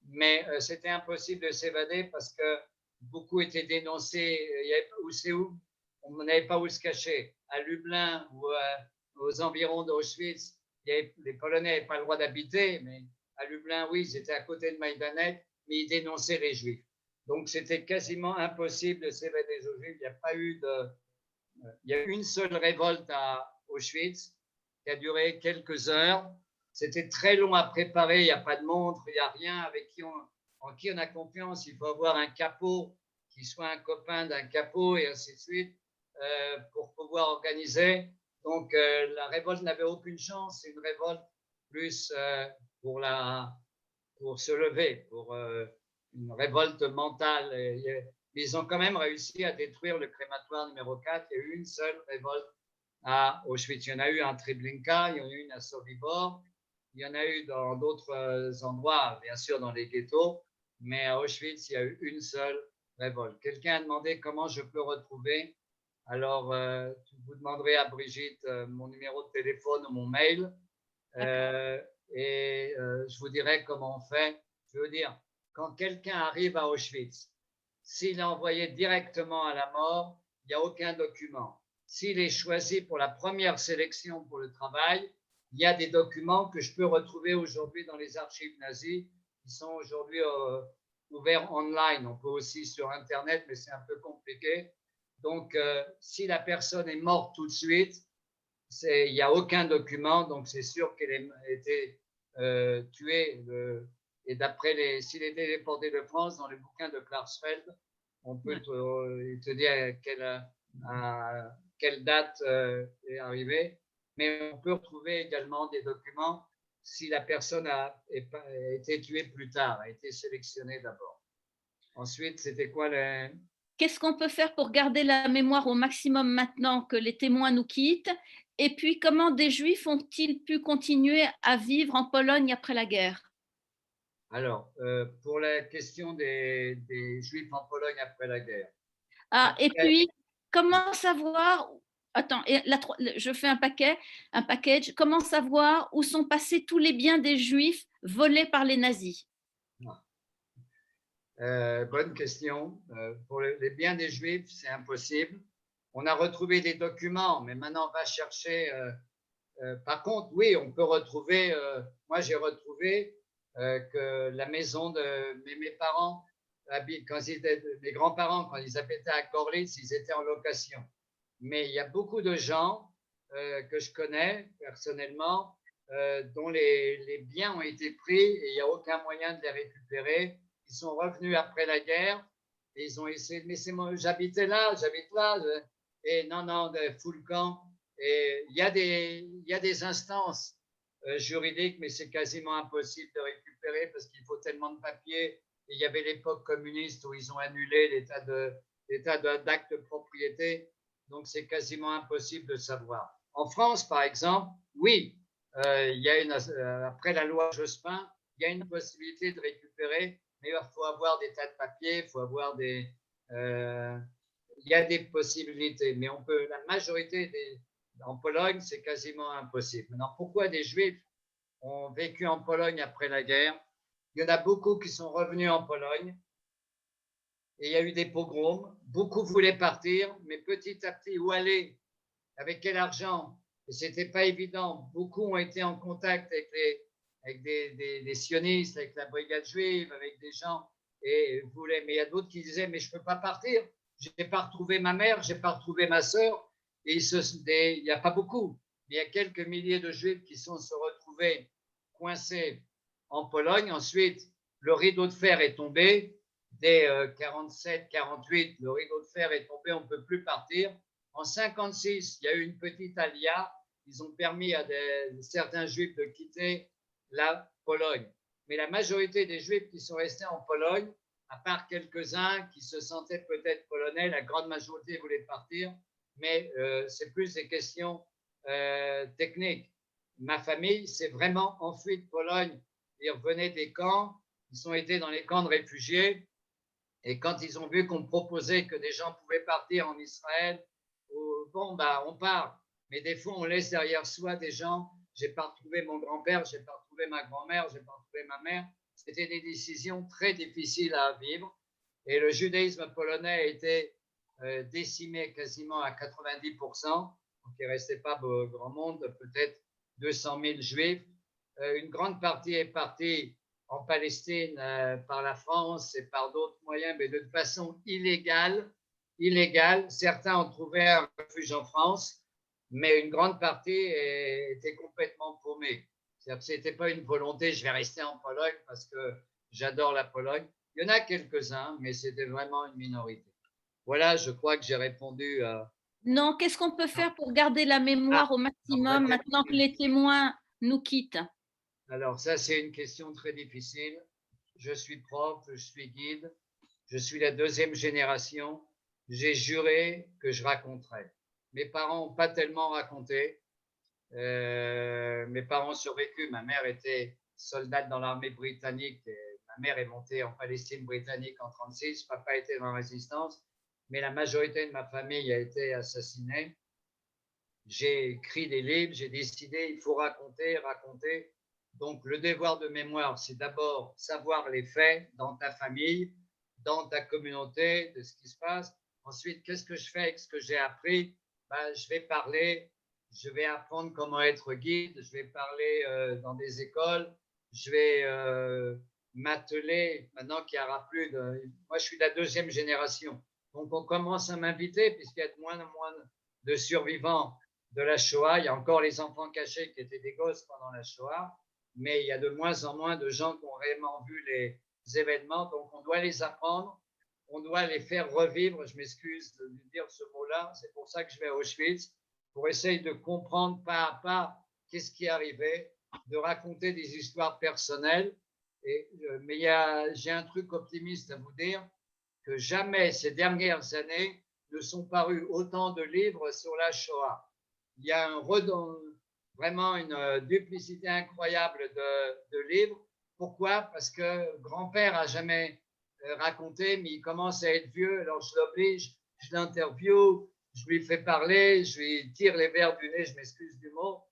mais c'était impossible de s'évader parce que beaucoup étaient dénoncés. Où on n'avait pas où se cacher. À Lublin ou aux environs d'Auschwitz, les Polonais n'avaient pas le droit d'habiter, mais à Lublin, oui, ils étaient à côté de Majdanek, mais ils dénonçaient les Juifs. Donc, c'était quasiment impossible de s'évader aux Juifs. Il y a eu une seule révolte à Auschwitz qui a duré quelques heures. C'était très long à préparer. Il n'y a pas de montre, il n'y a rien en qui on a confiance. Il faut avoir un capot qui soit un copain d'un capot et ainsi de suite pour pouvoir organiser. Donc, la révolte n'avait aucune chance. C'est une révolte plus pour se lever, pour une révolte mentale. Ils ont quand même réussi à détruire le crématoire numéro 4. Il y a eu une seule révolte à Auschwitz. Il y en a eu à Treblinka, il y en a eu une à Sobibor, il y en a eu dans d'autres endroits, bien sûr dans les ghettos, mais à Auschwitz, il y a eu une seule révolte. Quelqu'un a demandé comment je peux retrouver. Alors, vous demanderez à Brigitte mon numéro de téléphone ou mon mail. Je vous dirai comment on fait. Je veux dire, quand quelqu'un arrive à Auschwitz, s'il est envoyé directement à la mort, il n'y a aucun document. S'il est choisi pour la première sélection pour le travail, il y a des documents que je peux retrouver aujourd'hui dans les archives nazies, qui sont aujourd'hui ouverts online. On peut aussi sur Internet, mais c'est un peu compliqué. Donc, si la personne est morte tout de suite, il n'y a aucun document, donc c'est sûr qu'elle a été tuée. Et d'après s'il était déporté de France, dans les bouquins de Klarsfeld, on peut te dire à quelle date est arrivé. Mais on peut retrouver également des documents si la personne a été tuée plus tard, a été sélectionnée d'abord. Ensuite, c'était quoi Qu'est-ce qu'on peut faire pour garder la mémoire au maximum maintenant que les témoins nous quittent? Et puis, comment des Juifs ont-ils pu continuer à vivre en Pologne après la guerre? Alors, pour la question des Juifs en Pologne après la guerre. Ah, et puis, comment savoir attends, je fais un package. Comment savoir où sont passés tous les biens des Juifs volés par les nazis? Bonne question. Pour les biens des Juifs, c'est impossible. On a retrouvé des documents, mais maintenant on va chercher. Par contre, oui, on peut retrouver. Moi, j'ai retrouvé que la maison de mes parents, mes grands-parents, quand ils habitaient à Gorlitz, ils étaient en location. Mais il y a beaucoup de gens que je connais personnellement dont les biens ont été pris et il n'y a aucun moyen de les récupérer. Ils sont revenus après la guerre et ils ont essayé, mais c'est moi, j'habite là, et non, full camp. Et il y a des instances juridiques, mais c'est quasiment impossible de récupérer parce qu'il faut tellement de papiers. Et il y avait l'époque communiste où ils ont annulé l'état d'acte de propriété, donc c'est quasiment impossible de savoir. En France, par exemple, oui, il y a après la loi Jospin, il y a une possibilité de récupérer, mais il faut avoir des tas de papiers, il faut avoir il y a des possibilités, mais la majorité en Pologne, c'est quasiment impossible. Maintenant, pourquoi des Juifs ont vécu en Pologne après la guerre? Il y en a beaucoup qui sont revenus en Pologne et il y a eu des pogroms. Beaucoup voulaient partir, mais petit à petit, où aller? Avec quel argent? Et ce n'était pas évident. Beaucoup ont été en contact avec des sionistes, avec la brigade juive, avec des gens, et voulaient. Mais il y a d'autres qui disaient, mais je ne peux pas partir. Je n'ai pas retrouvé ma mère, je n'ai pas retrouvé ma sœur. Et il n'y a pas beaucoup, mais il y a quelques milliers de juifs qui se retrouvés coincés en Pologne. Ensuite, le rideau de fer est tombé. dès 47-48, le rideau de fer est tombé, on ne peut plus partir. En 56, il y a eu une petite alia. Ils ont permis à certains juifs de quitter la Pologne. Mais la majorité des juifs qui sont restés en Pologne, à part quelques-uns qui se sentaient peut-être polonais, la grande majorité voulait partir, mais c'est plus des questions techniques. Ma famille s'est vraiment enfuie de Pologne. Ils revenaient des camps, ils ont été dans les camps de réfugiés, et quand ils ont vu qu'on proposait que des gens pouvaient partir en Israël, bon, bah, on part. Mais des fois, on laisse derrière soi des gens. J'ai pas retrouvé mon grand-père, j'ai pas retrouvé ma grand-mère, j'ai pas retrouvé ma mère. C'était des décisions très difficiles à vivre. Et le judaïsme polonais a été décimé quasiment à 90%. Donc, il ne restait pas grand monde, peut-être 200 000 juifs. Une grande partie est partie en Palestine par la France et par d'autres moyens, mais de façon illégale. Certains ont trouvé un refuge en France, mais une grande partie était complètement paumée. Ce n'était pas une volonté, je vais rester en Pologne parce que j'adore la Pologne. Il y en a quelques-uns, mais c'était vraiment une minorité. Voilà, je crois que j'ai répondu. Non, qu'est-ce qu'on peut faire pour garder la Ah, mémoire au maximum maintenant que les témoins nous quittent? Alors ça, c'est une question très difficile. Je suis prof, je suis guide, je suis la deuxième génération. J'ai juré que je raconterais. Mes parents n'ont pas tellement raconté. Mes parents ont survécu. Ma mère était soldate dans l'armée britannique. Et ma mère est montée en Palestine britannique en 1936. Papa était dans la résistance. Mais la majorité de ma famille a été assassinée. J'ai écrit des livres, j'ai décidé, il faut raconter, raconter. Donc, le devoir de mémoire, c'est d'abord savoir les faits dans ta famille, dans ta communauté, de ce qui se passe. Ensuite, qu'est-ce que je fais avec ce que j'ai appris? Ben, je vais parler, je vais apprendre comment être guide, je vais parler dans des écoles, je vais m'atteler, maintenant qu'il n'y aura plus de... Moi, je suis de la deuxième génération. Donc, on commence à m'inviter, puisqu'il y a de moins en moins de survivants de la Shoah. Il y a encore les enfants cachés qui étaient des gosses pendant la Shoah, mais il y a de moins en moins de gens qui ont réellement vu les événements. Donc, on doit les apprendre, on doit les faire revivre. Je m'excuse de dire ce mot-là, c'est pour ça que je vais à Auschwitz, pour essayer de comprendre pas à pas qu'est-ce qui est arrivé, de raconter des histoires personnelles. Mais j'ai un truc optimiste à vous dire, que jamais ces dernières années ne sont parus autant de livres sur la Shoah. Il y a vraiment une duplicité incroyable de livres. Pourquoi? Parce que grand-père a jamais raconté, mais il commence à être vieux, alors je l'oblige, je l'interviewe, je lui fais parler, je lui tire les verres du nez, je m'excuse du mot.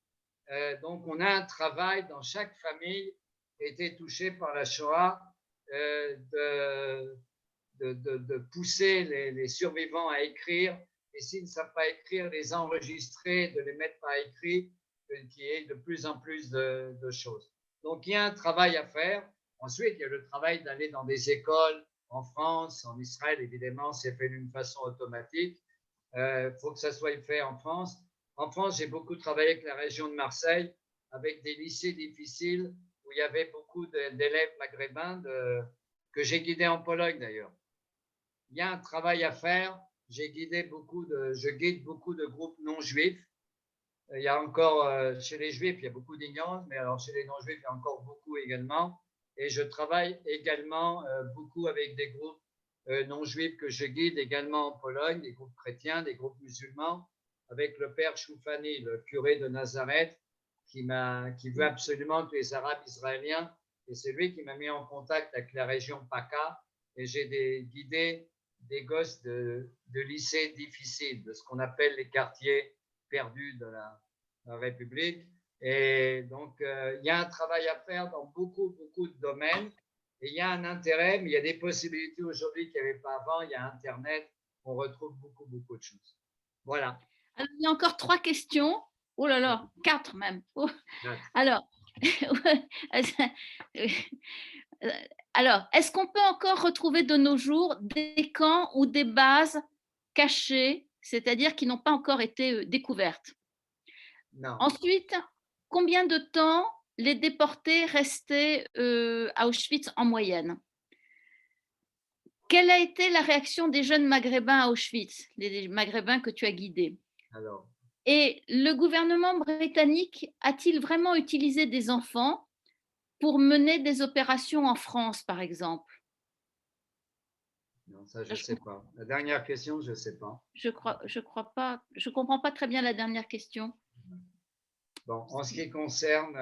Donc on a un travail dans chaque famille qui a été touchée par la Shoah de pousser les survivants à écrire, et s'ils ne savent pas écrire, les enregistrer, de les mettre par écrit, qu'il y ait de plus en plus de choses. Donc il y a un travail à faire. Ensuite, il y a le travail d'aller dans des écoles en France, en Israël, évidemment, c'est fait d'une façon automatique. Il faut que ça soit fait en France. En France, j'ai beaucoup travaillé avec la région de Marseille, avec des lycées difficiles où il y avait beaucoup d'élèves maghrébins que j'ai guidés en Pologne d'ailleurs. Il y a un travail à faire. Je guide beaucoup de groupes non juifs. Il y a encore, chez les juifs, il y a beaucoup d'ignorance, mais alors chez les non juifs, il y a encore beaucoup également. Et je travaille également beaucoup avec des groupes non juifs que je guide également en Pologne, des groupes chrétiens, des groupes musulmans, avec le père Choufani, le curé de Nazareth, qui veut absolument que les Arabes israéliens, et c'est lui qui m'a mis en contact avec la région PACA, et j'ai guidé des gosses de lycées difficiles, de ce qu'on appelle les quartiers perdus de la République. Et donc, il y a un travail à faire dans beaucoup, beaucoup de domaines. Et il y a un intérêt, mais il y a des possibilités aujourd'hui qu'il n'y avait pas avant. Il y a Internet, on retrouve beaucoup, beaucoup de choses. Voilà. Alors, il y a encore 3 questions. Oh là là, 4 même. Oh. Alors, alors, est-ce qu'on peut encore retrouver de nos jours des camps ou des bases cachées, c'est-à-dire qui n'ont pas encore été découvertes? Non. Ensuite, combien de temps les déportés restaient à Auschwitz en moyenne? Quelle a été la réaction des jeunes maghrébins à Auschwitz, les maghrébins que tu as guidés? Alors, Et le gouvernement britannique a-t-il vraiment utilisé des enfants pour mener des opérations en France, par exemple? non, ça, je Là, ne sais pas. La dernière question, je ne sais pas. je crois pas, je comprends pas très bien la dernière question. Bon, en ce qui concerne,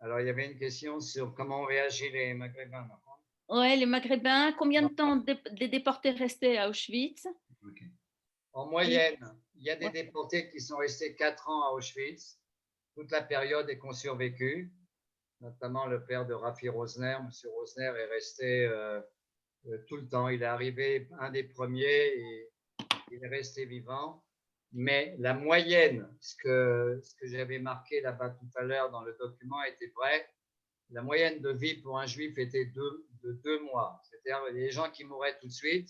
alors il y avait une question sur comment ont réagi les Maghrébins. Non. Ouais, les Maghrébins, combien de Non. temps des déportés restaient à Auschwitz? Ok. En Et moyenne, il y a des ouais, déportés qui sont restés 4 ans à Auschwitz, toute la période et qui ont survécu, notamment le père de Rafi Rosner. Monsieur Rosner est resté tout le temps. Il est arrivé un des premiers et il est resté vivant. Mais la moyenne, ce que j'avais marqué là-bas tout à l'heure dans le document était vrai, la moyenne de vie pour un juif était de 2 mois. C'est-à-dire les gens qui mouraient tout de suite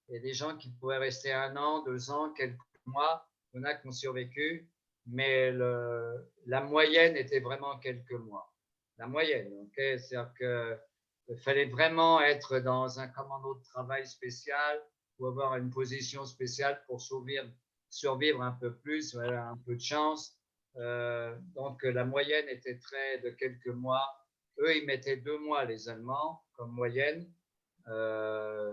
et des gens qui pouvaient rester 1 an, 2 ans, quelques mois. Il y en a qui ont survécu, mais la moyenne était vraiment quelques mois. La moyenne, ok. C'est-à-dire qu'il fallait vraiment être dans un commando de travail spécial ou avoir une position spéciale pour survivre un peu plus, voilà, un peu de chance. Donc la moyenne était de quelques mois. Eux, ils mettaient 2 mois, les Allemands, comme moyenne, euh,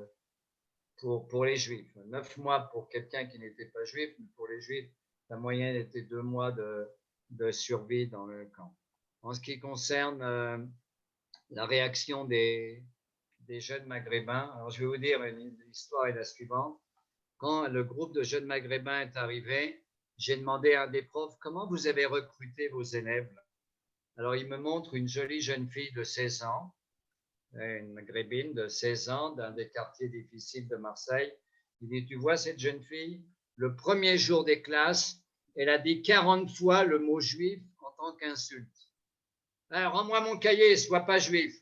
pour les Juifs. 9 mois pour quelqu'un qui n'était pas juif, mais pour les Juifs, la moyenne était 2 mois de survie dans le camp. En ce qui concerne la réaction des jeunes maghrébins, alors je vais vous dire, l'histoire est la suivante. Quand le groupe de jeunes maghrébins est arrivé, j'ai demandé à un des profs comment vous avez recruté vos élèves. Alors, il me montre une jolie jeune fille de 16 ans, une maghrébine de 16 ans, d'un des quartiers difficiles de Marseille. Il dit, tu vois cette jeune fille, le premier jour des classes, elle a dit 40 fois le mot juif en tant qu'insulte. Rends-moi mon cahier, sois pas juif.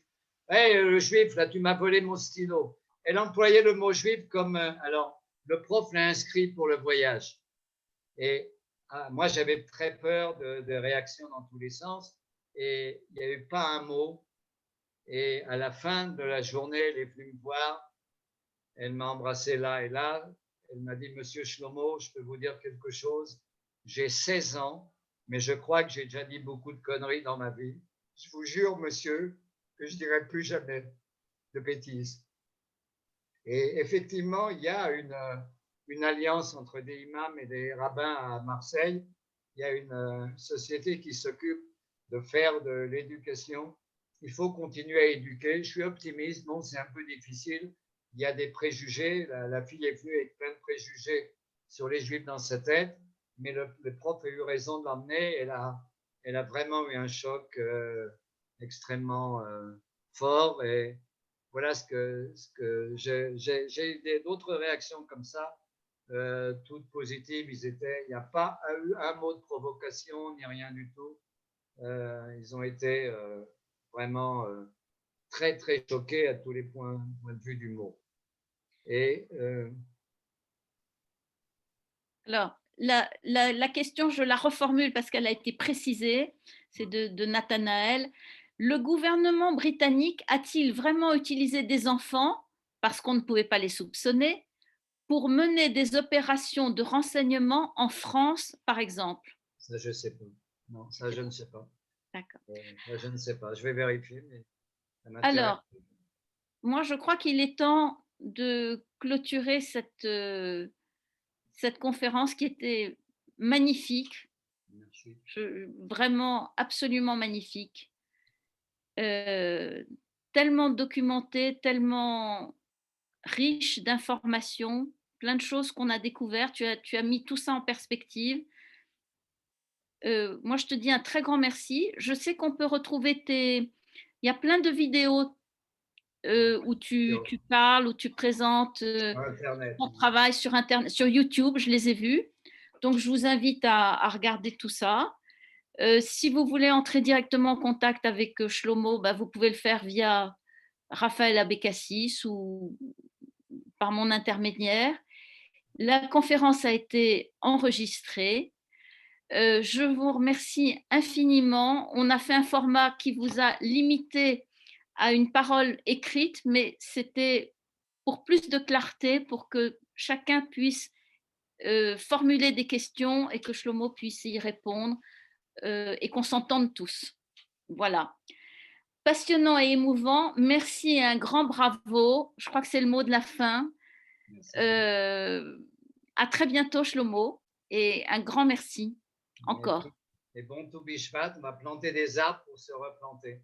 Hey, le juif, là, tu m'as volé mon stylo. Elle employait le mot juif comme... alors, le prof l'a inscrit pour le voyage. Et moi, j'avais très peur de réactions dans tous les sens. Et il n'y avait pas un mot. Et à la fin de la journée, elle est venue me voir. Elle m'a embrassé là et là. Elle m'a dit, Monsieur Shlomo, je peux vous dire quelque chose. J'ai 16 ans, mais je crois que j'ai déjà dit beaucoup de conneries dans ma vie. Je vous jure, monsieur, que je ne dirai plus jamais de bêtises. Et effectivement, il y a une alliance entre des imams et des rabbins à Marseille. Il y a une société qui s'occupe de faire de l'éducation. Il faut continuer à éduquer. Je suis optimiste. Bon, c'est un peu difficile. Il y a des préjugés. La fille est venue avec plein de préjugés sur les juifs dans sa tête, mais le prof a eu raison de l'emmener. Elle a vraiment eu un choc extrêmement fort. Et voilà ce que j'ai eu d'autres réactions comme ça, toutes positives. Il n'y a pas eu un mot de provocation ni rien du tout. Ils ont été vraiment très très choqués à tous les points de vue du mot. Et Alors, la question, je la reformule parce qu'elle a été précisée, c'est de Nathanaël. Le gouvernement britannique a-t-il vraiment utilisé des enfants, parce qu'on ne pouvait pas les soupçonner, pour mener des opérations de renseignement en France, par exemple? ça, je ne sais pas. Non, ça, je ne sais pas. D'accord. Ça, je ne sais pas. Je vais vérifier, mais ça m'intéresse. Alors, moi, je crois qu'il est temps de clôturer cette conférence qui était magnifique, Merci. vraiment absolument magnifique, tellement documentée, tellement riche d'informations, plein de choses qu'on a découvertes. Tu as mis tout ça en perspective. Moi, je te dis un très grand merci. Je sais qu'on peut retrouver tes... Il y a plein de vidéos où Sur, tu parles, où tu présentes sur Internet. ton travail sur Internet, sur YouTube, je les ai vus. Donc, je vous invite à regarder tout ça. Si vous voulez entrer directement en contact avec Shlomo, bah, vous pouvez le faire via Raphaël Abécassis ou par mon intermédiaire. La conférence a été enregistrée. Je vous remercie infiniment. On a fait un format qui vous a limité à une parole écrite, mais c'était pour plus de clarté, pour que chacun puisse formuler des questions et que Shlomo puisse y répondre et qu'on s'entende tous. Voilà. Passionnant et émouvant. Merci et un grand bravo. Je crois que c'est le mot de la fin. Merci. À très bientôt, Shlomo, et un grand merci encore. Et bon tout Bishvat, on va planter des arbres pour se replanter.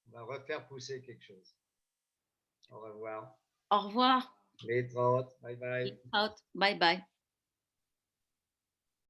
On va refaire pousser quelque chose. Au revoir. Au revoir. Les bye bye. Bye bye.